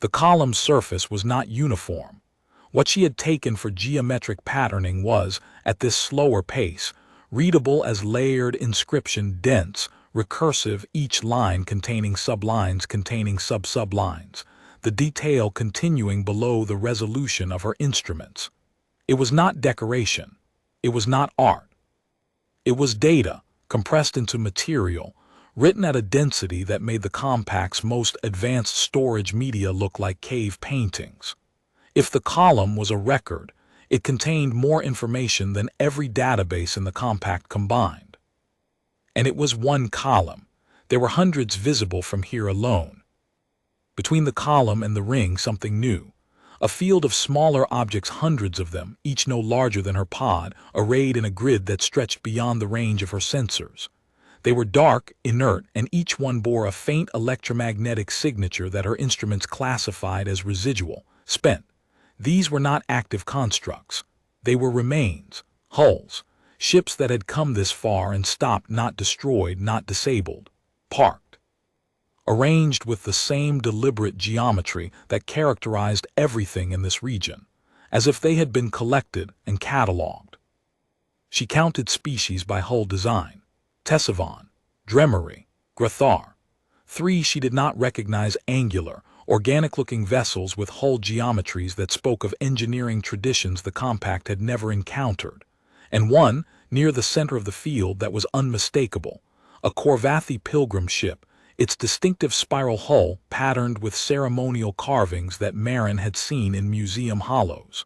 S1: The column's surface was not uniform. What she had taken for geometric patterning was, at this slower pace, readable as layered inscription, dense, recursive, each line containing sublines containing sub-sublines, the detail continuing below the resolution of her instruments. It was not decoration. It was not art. It was data, compressed into material, written at a density that made the compact's most advanced storage media look like cave paintings. If the column was a record, it contained more information than every database in the compact combined. And it was one column. There were hundreds visible from here alone. Between the column and the ring, something new. A field of smaller objects, hundreds of them, each no larger than her pod, arrayed in a grid that stretched beyond the range of her sensors. They were dark, inert, and each one bore a faint electromagnetic signature that her instruments classified as residual, spent. These were not active constructs. They were remains, hulls, ships that had come this far and stopped, not destroyed, not disabled, parked, arranged with the same deliberate geometry that characterized everything in this region, as if they had been collected and catalogued. She counted species by hull design: Tessavon, Dremery, Grathar. 3 she did not recognize: angular, organic-looking vessels with hull geometries that spoke of engineering traditions the compact had never encountered, and 1, near the center of the field, that was unmistakable: a Corvathi pilgrim ship, its distinctive spiral hull patterned with ceremonial carvings that Marin had seen in museum hollows.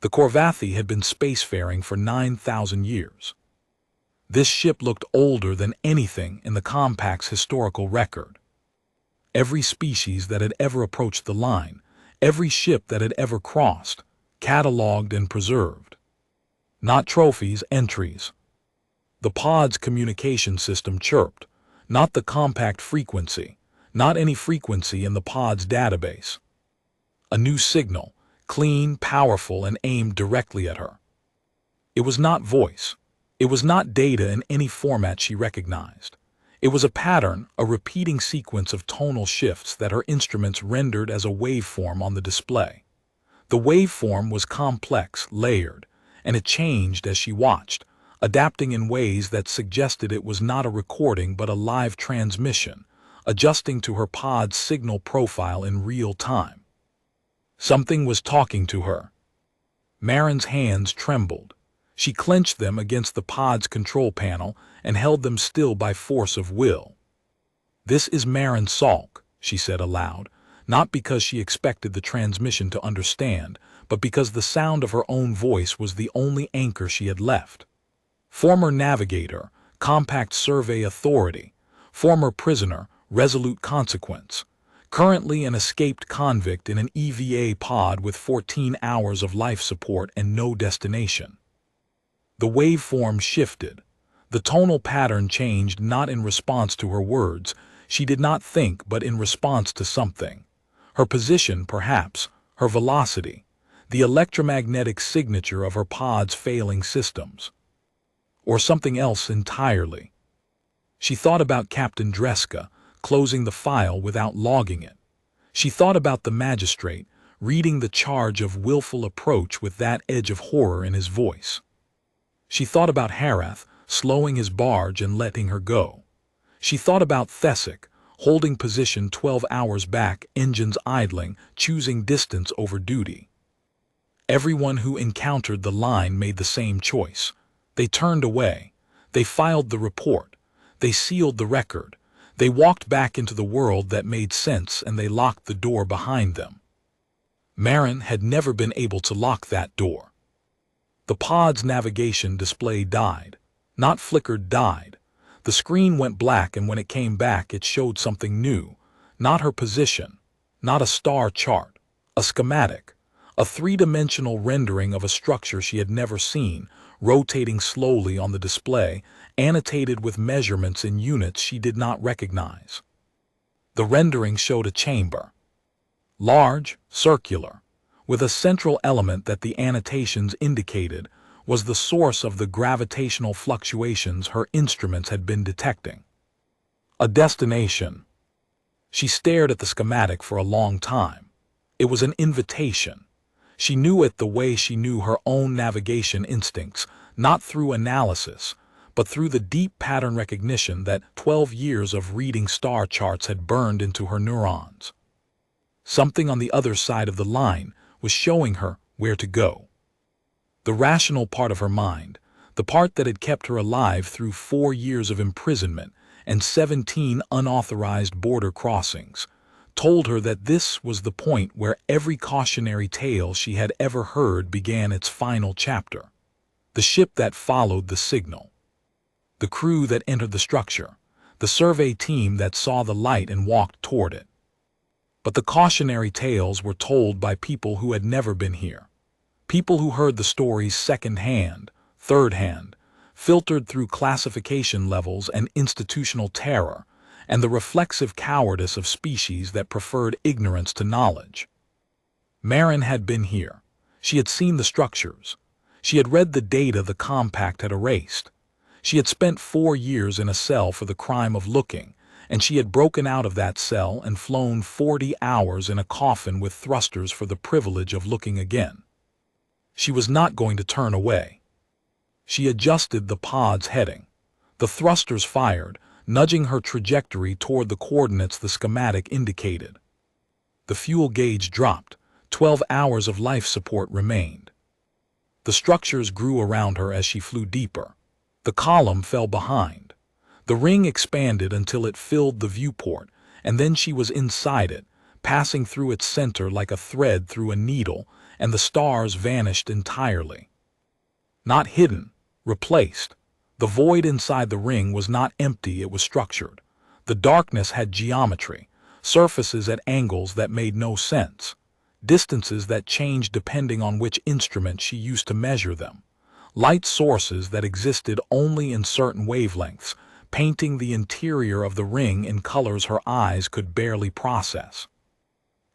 S1: The Corvathi had been spacefaring for 9,000 years. This ship looked older than anything in the compact's historical record. Every species that had ever approached the line, every ship that had ever crossed, catalogued and preserved. Not trophies, entries. The pod's communication system chirped, not the compact frequency, not any frequency in the pod's database. A new signal, clean, powerful, and aimed directly at her. It was not voice. It was not data in any format she recognized. It was a pattern, a repeating sequence of tonal shifts that her instruments rendered as a waveform on the display. The waveform was complex, layered, and it changed as she watched, adapting in ways that suggested it was not a recording but a live transmission, adjusting to her pod's signal profile in real time. Something was talking to her. Marin's hands trembled. She clenched them against the pod's control panel and held them still by force of will. "This is Marin Salk," she said aloud, not because she expected the transmission to understand, but because the sound of her own voice was the only anchor she had left. Former navigator, compact survey authority. Former prisoner, resolute consequence. Currently an escaped convict in an EVA pod with 14 hours of life support and no destination. The waveform shifted. The tonal pattern changed not in response to her words. She did not think, but in response to something. Her position, perhaps, her velocity, the electromagnetic signature of her pod's failing systems. Or something else entirely. She thought about Captain Dreska, closing the file without logging it. She thought about the magistrate, reading the charge of willful approach with that edge of horror in his voice. She thought about Harath, slowing his barge and letting her go. She thought about Thesic, holding position 12 hours back, engines idling, choosing distance over duty. Everyone who encountered the line made the same choice. They turned away. They filed the report. They sealed the record. They walked back into the world that made sense, and they locked the door behind them. Marin had never been able to lock that door. The pod's navigation display died. Not flickered, died. The screen went black, and when it came back it showed something new. Not her position. Not a star chart. A schematic. A three-dimensional rendering of a structure she had never seen, rotating slowly on the display, annotated with measurements in units she did not recognize. The rendering showed a chamber. Large, circular, with a central element that the annotations indicated was the source of the gravitational fluctuations her instruments had been detecting. A destination. She stared at the schematic for a long time. It was an invitation. She knew it the way she knew her own navigation instincts, not through analysis, but through the deep pattern recognition that 12 years of reading star charts had burned into her neurons. Something on the other side of the line was showing her where to go. The rational part of her mind, the part that had kept her alive through 4 years of imprisonment and 17 unauthorized border crossings, told her that this was the point where every cautionary tale she had ever heard began its final chapter. The ship that followed the signal. The crew that entered the structure. The survey team that saw the light and walked toward it. But the cautionary tales were told by people who had never been here. People who heard the stories second-hand, third-hand, filtered through classification levels and institutional terror, and the reflexive cowardice of species that preferred ignorance to knowledge. Marin had been here. She had seen the structures. She had read the data the compact had erased. She had spent 4 years in a cell for the crime of looking, and she had broken out of that cell and flown 40 hours in a coffin with thrusters for the privilege of looking again. She was not going to turn away. She adjusted the pod's heading. The thrusters fired, nudging her trajectory toward the coordinates the schematic indicated. The fuel gauge dropped. 12 hours of life support remained. The structures grew around her as she flew deeper. The column fell behind. The ring expanded until it filled the viewport, and then she was inside it, passing through its center like a thread through a needle, and the stars vanished entirely. Not hidden, replaced. The void inside the ring was not empty, it was structured. The darkness had geometry, surfaces at angles that made no sense, distances that changed depending on which instrument she used to measure them, light sources that existed only in certain wavelengths, painting the interior of the ring in colors her eyes could barely process.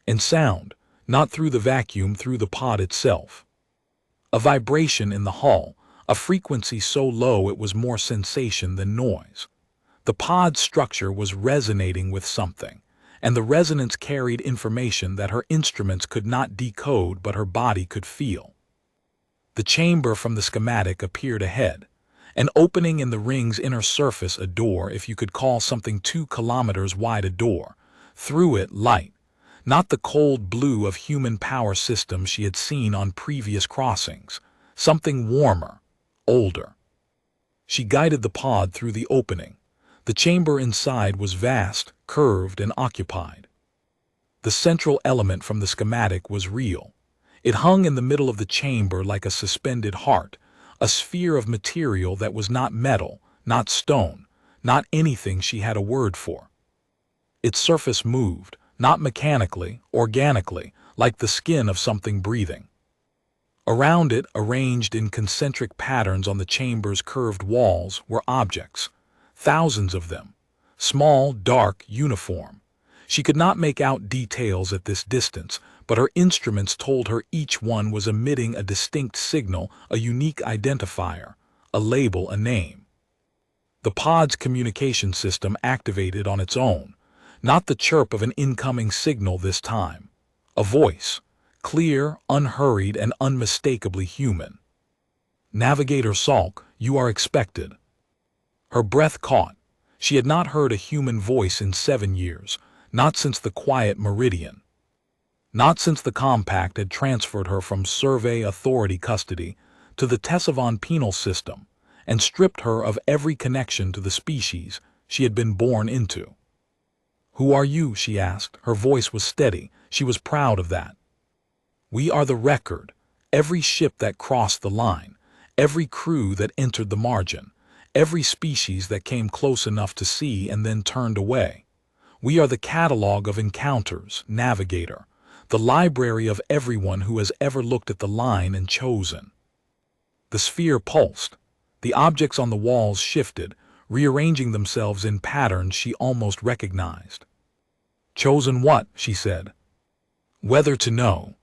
S1: And sound, Not through the vacuum, through the pod itself. A vibration in the hull, a frequency so low it was more sensation than noise. The pod's structure was resonating with something, and the resonance carried information that her instruments could not decode but her body could feel. The chamber from the schematic appeared ahead, an opening in the ring's inner surface, a door, if you could call something 2 kilometers wide a door. Through it, light, not the cold blue of human power systems she had seen on previous crossings, something warmer, older. She guided the pod through the opening. The chamber inside was vast, curved, and occupied. The central element from the schematic was real. It hung in the middle of the chamber like a suspended heart, a sphere of material that was not metal, not stone, not anything she had a word for. Its surface moved, not mechanically, organically, like the skin of something breathing. Around it, arranged in concentric patterns on the chamber's curved walls, were objects, thousands of them, small, dark, uniform. She could not make out details at this distance, but her instruments told her each one was emitting a distinct signal, a unique identifier, a label, a name. The pod's communication system activated on its own, not the chirp of an incoming signal this time. A voice, clear, unhurried, and unmistakably human. "Navigator Salk, you are expected." Her breath caught. She had not heard a human voice in 7 years, not since the quiet meridian. Not since the compact had transferred her from Survey Authority custody to the Tessavon penal system and stripped her of every connection to the species she had been born into. "Who are you?" she asked. Her voice was steady. She was proud of that. "We are the record. Every ship that crossed the line, every crew that entered the margin, every species that came close enough to see and then turned away. We are the catalog of encounters, Navigator, the library of everyone who has ever looked at the line and chosen." The sphere pulsed. The objects on the walls shifted, rearranging themselves in patterns she almost recognized. "Chosen what?" she said. "Whether to know."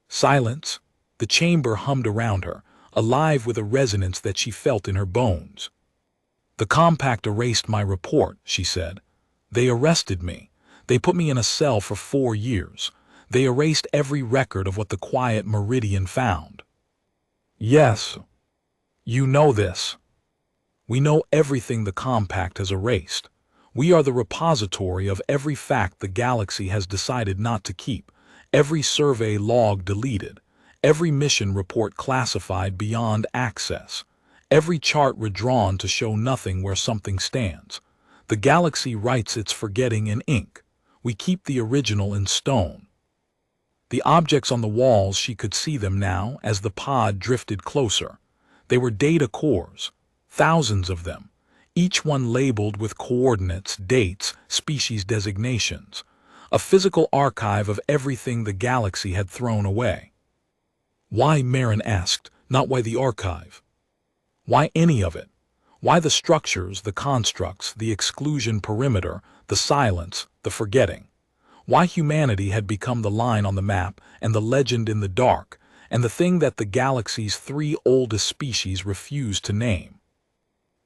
S1: Silence. The chamber hummed around her, alive with a resonance that she felt in her bones. "The compact erased my report," she said. "They arrested me. They put me in a cell for 4 years. They erased every record of what the quiet meridian found." "Yes. You know this. We know everything the compact has erased. We are the repository of every fact the galaxy has decided not to keep, every survey log deleted, every mission report classified beyond access, every chart redrawn to show nothing where something stands. The galaxy writes its forgetting in ink. We keep the original in stone." The objects on the walls, she could see them now as the pod drifted closer. They were data cores, thousands of them, each one labeled with coordinates, dates, species designations, a physical archive of everything the galaxy had thrown away. "Why?" Marin asked. "Not why the archive. Why any of it? Why the structures, the constructs, the exclusion perimeter, the silence, the forgetting? Why humanity had become the line on the map and the legend in the dark, and the thing that the galaxy's 3 oldest species refused to name?"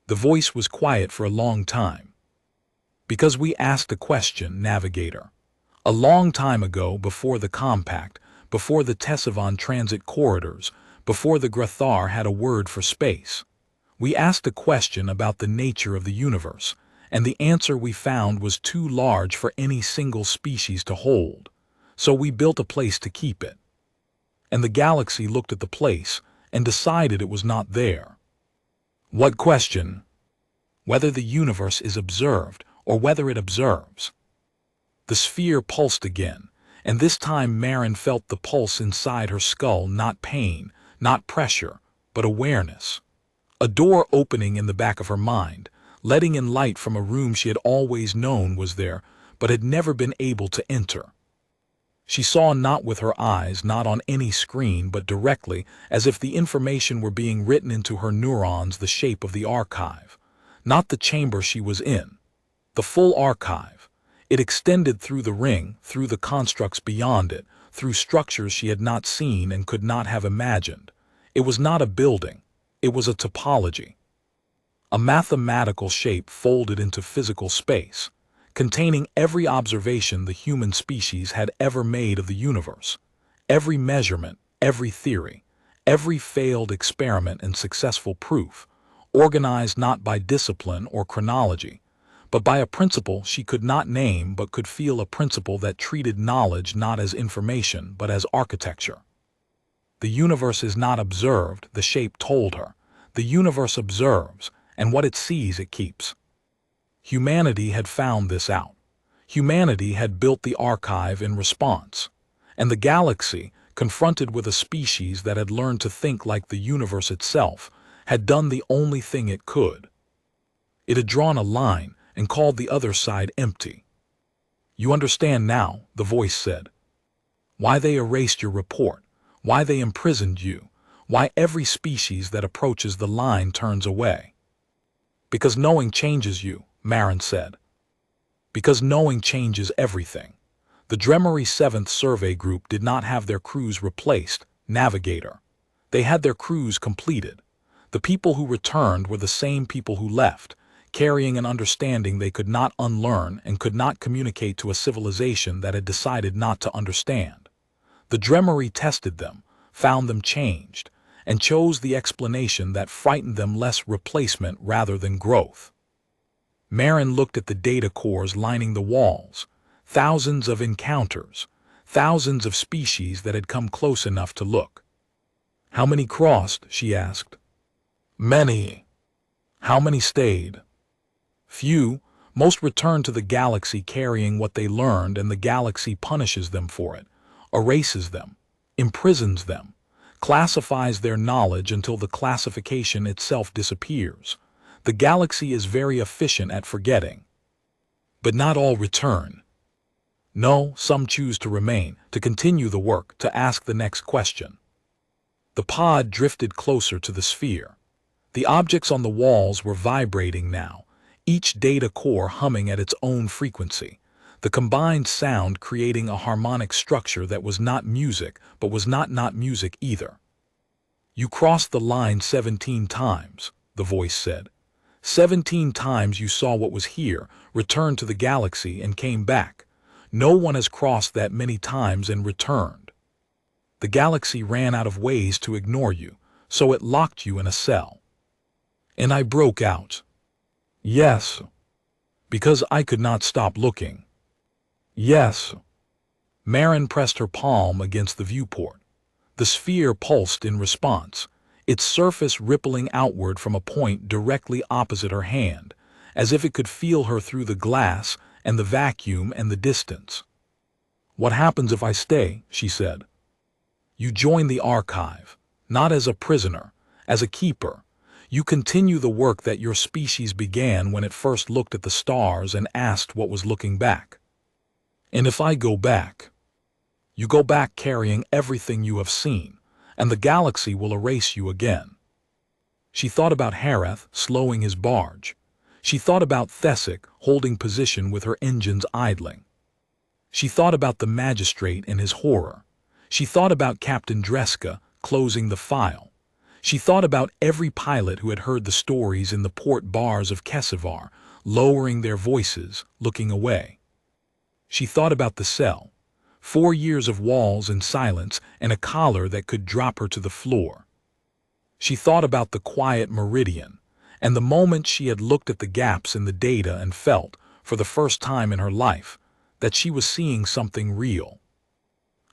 S1: The voice was quiet for a long time. "Because we asked a question, Navigator. A long time ago, before the compact, before the Tessavon transit corridors, before the Grathar had a word for space. We asked a question about the nature of the universe, and the answer we found was too large for any single species to hold. So we built a place to keep it. And the galaxy looked at the place and decided it was not there." "What question?" "Whether the universe is observed or whether it observes." The sphere pulsed again, and this time Marin felt the pulse inside her skull, not pain, not pressure, but awareness. A door opening in the back of her mind, letting in light from a room she had always known was there, but had never been able to enter. She saw not with her eyes, not on any screen, but directly, as if the information were being written into her neurons, the shape of the archive. Not the chamber she was in. The full archive. It extended through the ring, through the constructs beyond it, through structures she had not seen and could not have imagined. It was not a building, it was a topology. A mathematical shape folded into physical space, containing every observation the human species had ever made of the universe, every measurement, every theory, every failed experiment and successful proof, organized not by discipline or chronology, but by a principle she could not name but could feel, a principle that treated knowledge not as information but as architecture. The universe is not observed, the shape told her. The universe observes, and what it sees it keeps. Humanity had found this out. Humanity had built the archive in response. And the galaxy, confronted with a species that had learned to think like the universe itself, had done the only thing it could. It had drawn a line and called the other side empty. "You understand now," the voice said. "Why they erased your report, why they imprisoned you, why every species that approaches the line turns away." "Because knowing changes you," Marin said. "Because knowing changes everything." The Dremery 7th Survey Group did not have their crews replaced, Navigator. They had their crews completed. The people who returned were the same people who left, carrying an understanding they could not unlearn and could not communicate to a civilization that had decided not to understand. The Dremery tested them, found them changed, and chose the explanation that frightened them less: replacement rather than growth. Marin looked at the data cores lining the walls, thousands of encounters, thousands of species that had come close enough to look. "How many crossed?" she asked. "Many." "How many stayed?" "Few. Most return to the galaxy carrying what they learned, and the galaxy punishes them for it, erases them, imprisons them, classifies their knowledge until the classification itself disappears. The galaxy is very efficient at forgetting." "But not all return." "No, some choose to remain, to continue the work, to ask the next question." The pod drifted closer to the sphere. The objects on the walls were vibrating now, each data core humming at its own frequency, the combined sound creating a harmonic structure that was not music but was not music either. "You crossed the line 17 times, the voice said. 17 times you saw what was here, returned to the galaxy, and came back. No one has crossed that many times and returned. The galaxy ran out of ways to ignore you, so it locked you in a cell." And I broke out. "Yes." "Because I could not stop looking." "Yes." Marin pressed her palm against the viewport. The sphere pulsed in response, its surface rippling outward from a point directly opposite her hand, as if it could feel her through the glass and the vacuum and the distance. "What happens if I stay?" she said. "You join the archive, not as a prisoner, as a keeper. You continue the work that your species began when it first looked at the stars and asked what was looking back." "And if I go back?" "You go back carrying everything you have seen, and the galaxy will erase you again." She thought about Harath slowing his barge. She thought about Thesic holding position with her engines idling. She thought about the magistrate and his horror. She thought about Captain Dreska closing the file. She thought about every pilot who had heard the stories in the port bars of Kesivar, lowering their voices, looking away. She thought about the cell, 4 years of walls and silence and a collar that could drop her to the floor. She thought about the quiet meridian, and the moment she had looked at the gaps in the data and felt, for the first time in her life, that she was seeing something real.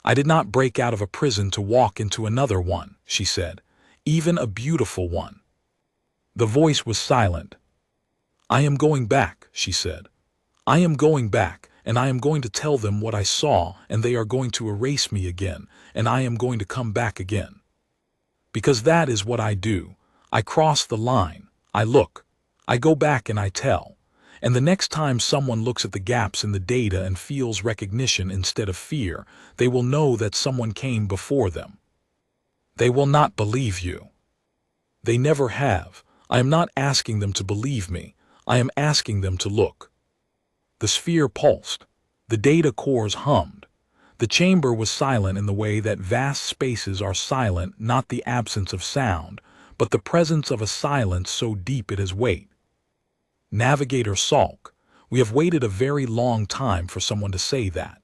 S1: "I did not break out of a prison to walk into another one," she said, "even a beautiful one." The voice was silent. "I am going back," she said. "I am going back, and I am going to tell them what I saw, and they are going to erase me again, and I am going to come back again. Because that is what I do. I cross the line, I look, I go back and I tell. And the next time someone looks at the gaps in the data and feels recognition instead of fear, they will know that someone came before them. They will not believe you. They never have. I am not asking them to believe me. I am asking them to look." The sphere pulsed. The data cores hummed. The chamber was silent in the way that vast spaces are silent, not the absence of sound, but the presence of a silence so deep it is weight. Navigator Salk, we have waited a very long time for someone to say that.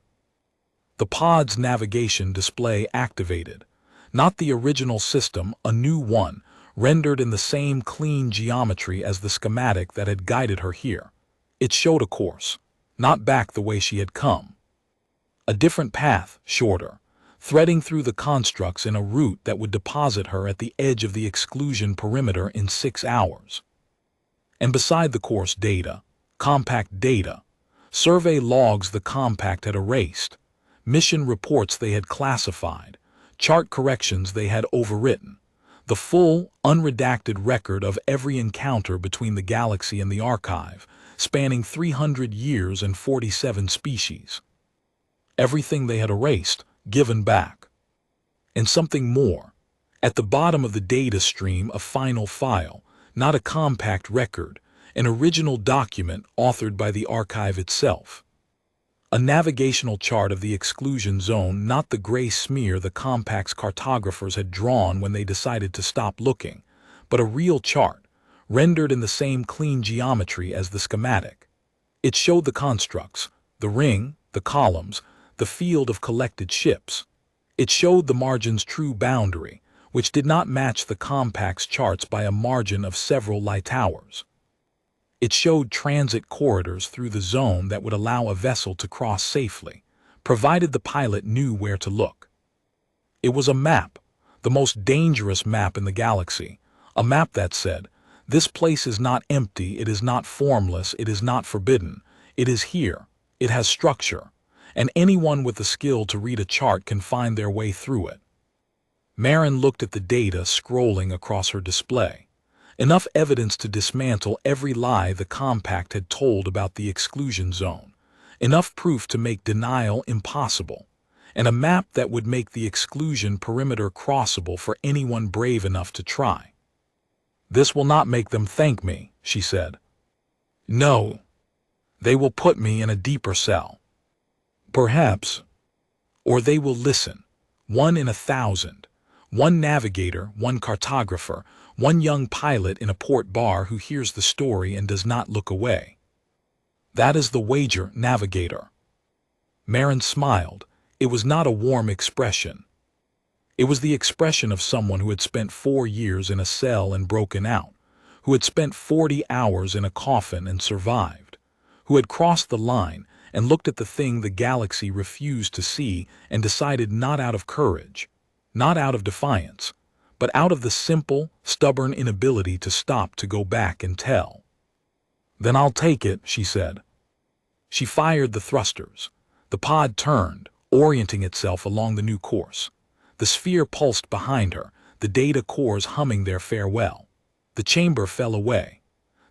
S1: The pod's navigation display activated. Not the original system, a new one, rendered in the same clean geometry as the schematic that had guided her here. It showed a course, not back the way she had come. A different path, shorter, threading through the constructs in a route that would deposit her at the edge of the exclusion perimeter in 6 hours. And beside the course data, compact data, survey logs the compact had erased, mission reports they had classified, chart corrections they had overwritten, the full, unredacted record of every encounter between the galaxy and the archive, spanning 300 years and 47 species. Everything they had erased, given back. And something more. At the bottom of the data stream, a final file, not a compact record, an original document authored by the archive itself. A navigational chart of the exclusion zone, not the gray smear the compact's cartographers had drawn when they decided to stop looking, but a real chart, rendered in the same clean geometry as the schematic. It showed the constructs, the ring, the columns, the field of collected ships. It showed the margin's true boundary, which did not match the compact's charts by a margin of several light hours. It showed transit corridors through the zone that would allow a vessel to cross safely, provided the pilot knew where to look. It was a map, the most dangerous map in the galaxy, a map that said, "This place is not empty, it is not formless, it is not forbidden, it is here, it has structure, and anyone with the skill to read a chart can find their way through it." Marin looked at the data scrolling across her display. Enough evidence to dismantle every lie the compact had told about the exclusion zone. Enough proof to make denial impossible. And a map that would make the exclusion perimeter crossable for anyone brave enough to try. "This will not make them thank me," she said. "No. They will put me in a deeper cell. Perhaps. Or they will listen. 1 in 1,000. One navigator, one cartographer, one young pilot in a port bar who hears the story and does not look away. That is the wager, navigator." Marin smiled. It was not a warm expression. It was the expression of someone who had spent 4 years in a cell and broken out, who had spent 40 hours in a coffin and survived, who had crossed the line and looked at the thing the galaxy refused to see and decided not out of courage, not out of defiance, but out of the simple, stubborn inability to stop to go back and tell. "Then I'll take it," she said. She fired the thrusters. The pod turned, orienting itself along the new course. The sphere pulsed behind her, the data cores humming their farewell. The chamber fell away.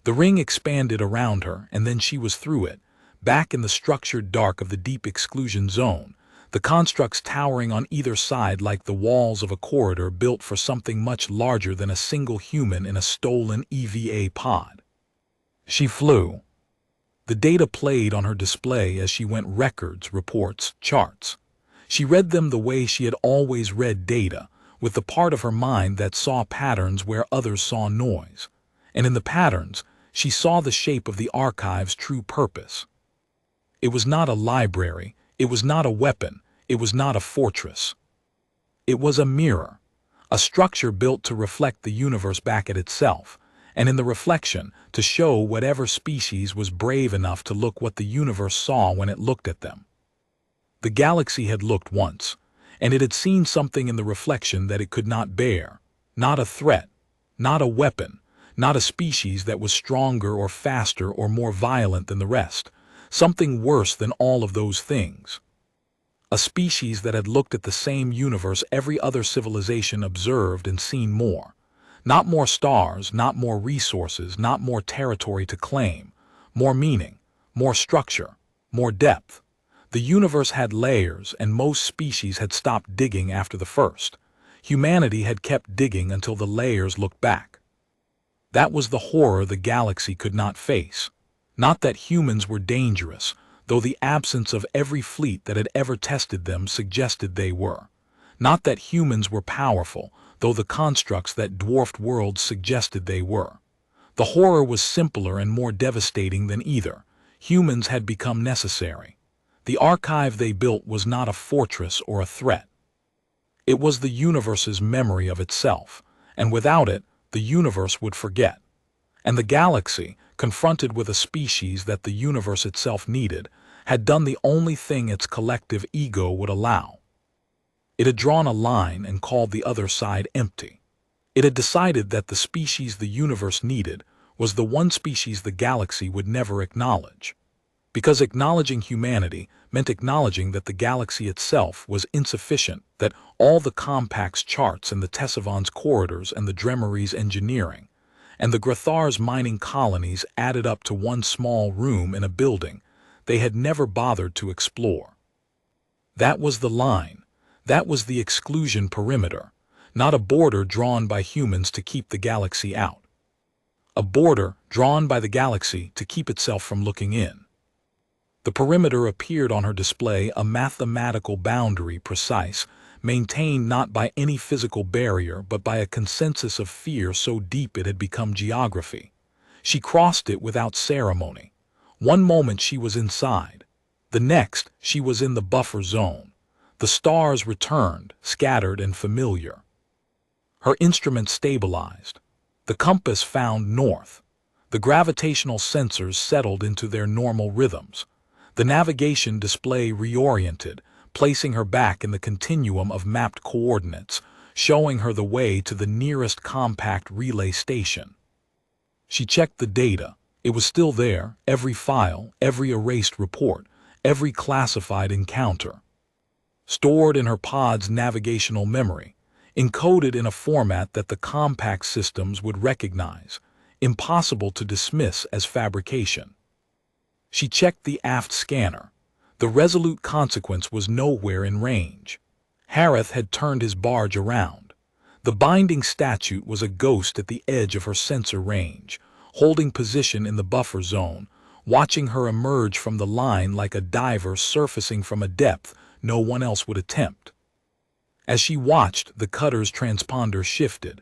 S1: The ring expanded around her, and then she was through it, back in the structured dark of the deep exclusion zone, the constructs towering on either side like the walls of a corridor built for something much larger than a single human in a stolen EVA pod. She flew. The data played on her display as she went records, reports, charts. She read them the way she had always read data, with the part of her mind that saw patterns where others saw noise. And in the patterns, she saw the shape of the archive's true purpose. It was not a library, it was not a weapon, it was not a fortress. It was a mirror, a structure built to reflect the universe back at itself, and in the reflection, to show whatever species was brave enough to look what the universe saw when it looked at them. The galaxy had looked once, and it had seen something in the reflection that it could not bear, not a threat, not a weapon, not a species that was stronger or faster or more violent than the rest, something worse than all of those things. A species that had looked at the same universe every other civilization observed and seen more. Not more stars, not more resources, not more territory to claim, more meaning, more structure, more depth. The universe had layers, and most species had stopped digging after the first. Humanity had kept digging until the layers looked back. That was the horror the galaxy could not face. Not that humans were dangerous, though the absence of every fleet that had ever tested them suggested they were. Not that humans were powerful, though the constructs that dwarfed worlds suggested they were. The horror was simpler and more devastating than either. Humans had become necessary. The archive they built was not a fortress or a threat. It was the universe's memory of itself, and without it, the universe would forget. And the galaxy, confronted with a species that the universe itself needed, had done the only thing its collective ego would allow. It had drawn a line and called the other side empty. It had decided that the species the universe needed was the one species the galaxy would never acknowledge. Because acknowledging humanity meant acknowledging that the galaxy itself was insufficient, that all the Compact's charts and the Tessavon's corridors and the Dremery's engineering, and the Grathar's mining colonies added up to one small room in a building they had never bothered to explore. That was the line. That was the exclusion perimeter, not a border drawn by humans to keep the galaxy out. A border drawn by the galaxy to keep itself from looking in. The perimeter appeared on her display, a mathematical boundary, precise, maintained not by any physical barrier but by a consensus of fear so deep it had become geography. She crossed it without ceremony. One moment she was inside. The next she was in the buffer zone. The stars returned, scattered and familiar. Her instrument stabilized. The compass found north. The gravitational sensors settled into their normal rhythms. The navigation display reoriented, placing her back in the continuum of mapped coordinates, showing her the way to the nearest compact relay station. She checked the data. It was still there, every file, every erased report, every classified encounter. Stored in her pod's navigational memory, encoded in a format that the compact systems would recognize, impossible to dismiss as fabrication. She checked the aft scanner. The resolute consequence was nowhere in range. Harith had turned his barge around. The binding statute was a ghost at the edge of her sensor range, holding position in the buffer zone, watching her emerge from the line like a diver surfacing from a depth no one else would attempt. As she watched, the cutter's transponder shifted.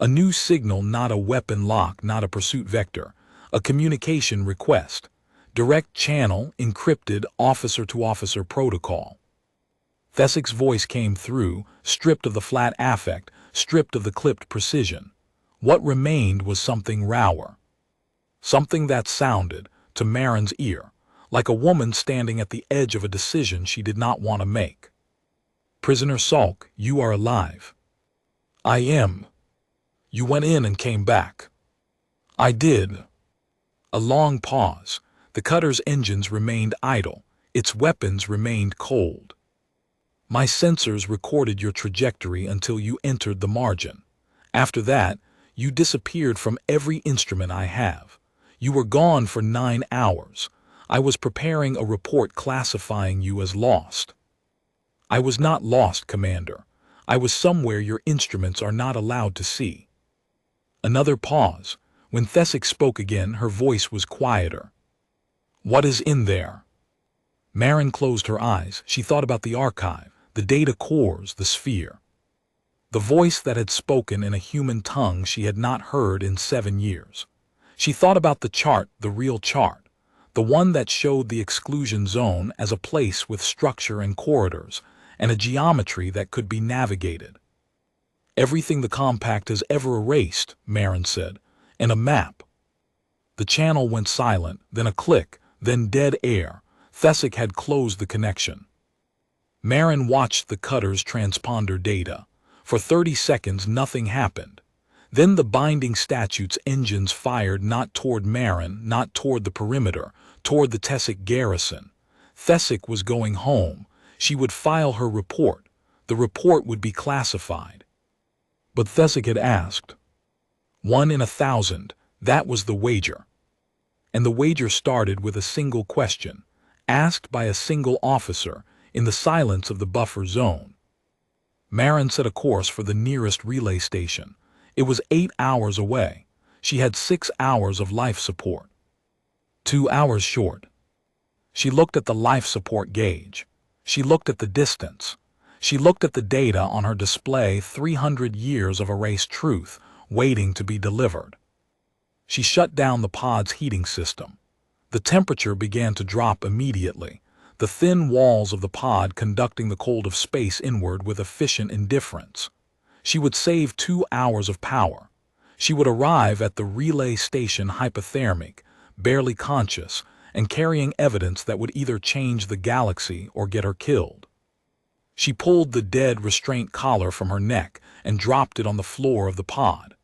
S1: A new signal, not a weapon lock, not a pursuit vector, a communication request. Direct channel, encrypted, officer-to-officer protocol. Thessic's voice came through, stripped of the flat affect, stripped of the clipped precision. What remained was something rawer. Something that sounded, to Marin's ear, like a woman standing at the edge of a decision she did not want to make. Prisoner Salk, you are alive. I am. You went in and came back. I did. A long pause. The cutter's engines remained idle. Its weapons remained cold. My sensors recorded your trajectory until you entered the margin. After that, you disappeared from every instrument I have. You were gone for 9 hours. I was preparing a report classifying you as lost. I was not lost, Commander. I was somewhere your instruments are not allowed to see. Another pause. When Thessic spoke again, her voice was quieter. What is in there? Marin closed her eyes. She thought about the archive, the data cores, the sphere. The voice that had spoken in a human tongue she had not heard in 7 years. She thought about the chart, the real chart, the one that showed the exclusion zone as a place with structure and corridors, and a geometry that could be navigated. Everything the Compact has ever erased, Marin said, and a map. The channel went silent, then a click, then dead air. Thessic had closed the connection. Marin watched the cutter's transponder data. For 30 seconds nothing happened. Then the binding statute's engines fired, not toward Marin, not toward the perimeter, toward the Tessic garrison. Thessic was going home. She would file her report. The report would be classified. But Thessic had asked. 1 in 1,000, that was the wager. And the wager started with a single question, asked by a single officer in the silence of the buffer zone. Marin set a course for the nearest relay station. It was 8 hours away. She had 6 hours of life support. 2 hours short. She looked at the life support gauge. She looked at the distance. She looked at the data on her display, 300 years of erased truth, waiting to be delivered. She shut down the pod's heating system. The temperature began to drop immediately, the thin walls of the pod conducting the cold of space inward with efficient indifference. She would save 2 hours of power. She would arrive at the relay station hypothermic, barely conscious, and carrying evidence that would either change the galaxy or get her killed. She pulled the dead restraint collar from her neck and dropped it on the floor of the pod.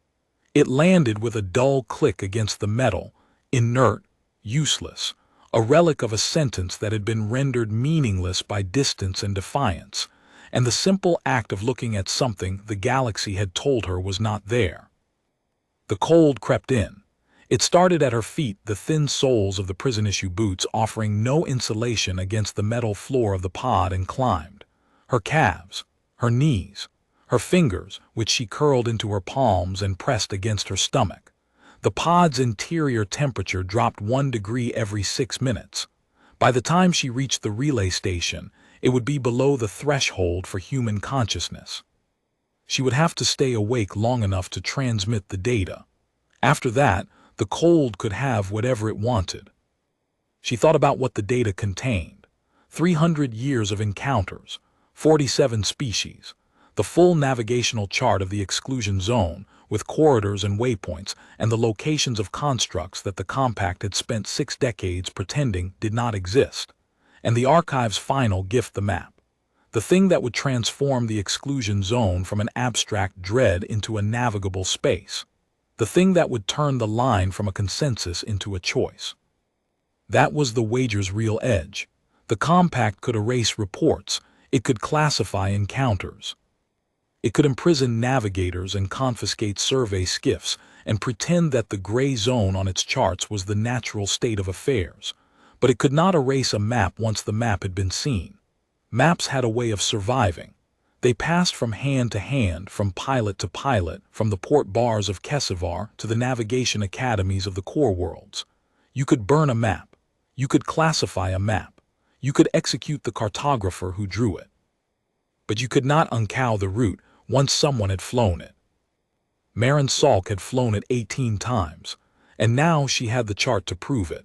S1: It landed with a dull click against the metal, inert, useless, a relic of a sentence that had been rendered meaningless by distance and defiance, and the simple act of looking at something the galaxy had told her was not there. The cold crept in. It started at her feet, the thin soles of the prison-issue boots offering no insulation against the metal floor of the pod, and climbed. Her calves, her knees, her fingers, which she curled into her palms and pressed against her stomach. The pod's interior temperature dropped 1 degree every 6 minutes. By the time she reached the relay station, it would be below the threshold for human consciousness. She would have to stay awake long enough to transmit the data. After that, the cold could have whatever it wanted. She thought about what the data contained. 300 years of encounters, 47 species, the full navigational chart of the exclusion zone, with corridors and waypoints, and the locations of constructs that the compact had spent 6 decades pretending did not exist, and the archive's final gift, the map. The thing that would transform the exclusion zone from an abstract dread into a navigable space. The thing that would turn the line from a consensus into a choice. That was the wager's real edge. The compact could erase reports. It could classify encounters. It could imprison navigators and confiscate survey skiffs and pretend that the gray zone on its charts was the natural state of affairs. But it could not erase a map once the map had been seen. Maps had a way of surviving. They passed from hand to hand, from pilot to pilot, from the port bars of Kessivar to the navigation academies of the core worlds. You could burn a map. You could classify a map. You could execute the cartographer who drew it. But you could not uncow the route once someone had flown it. Marin Salk had flown it 18 times, and now she had the chart to prove it.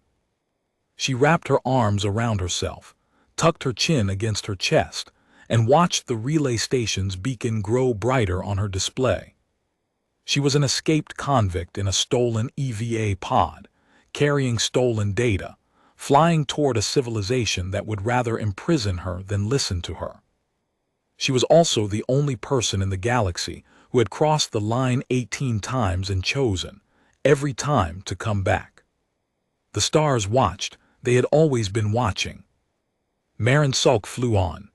S1: She wrapped her arms around herself, tucked her chin against her chest, and watched the relay station's beacon grow brighter on her display. She was an escaped convict in a stolen EVA pod, carrying stolen data, flying toward a civilization that would rather imprison her than listen to her. She was also the only person in the galaxy who had crossed the line 18 times and chosen, every time, to come back. The stars watched. They had always been watching. Marin Salk flew on.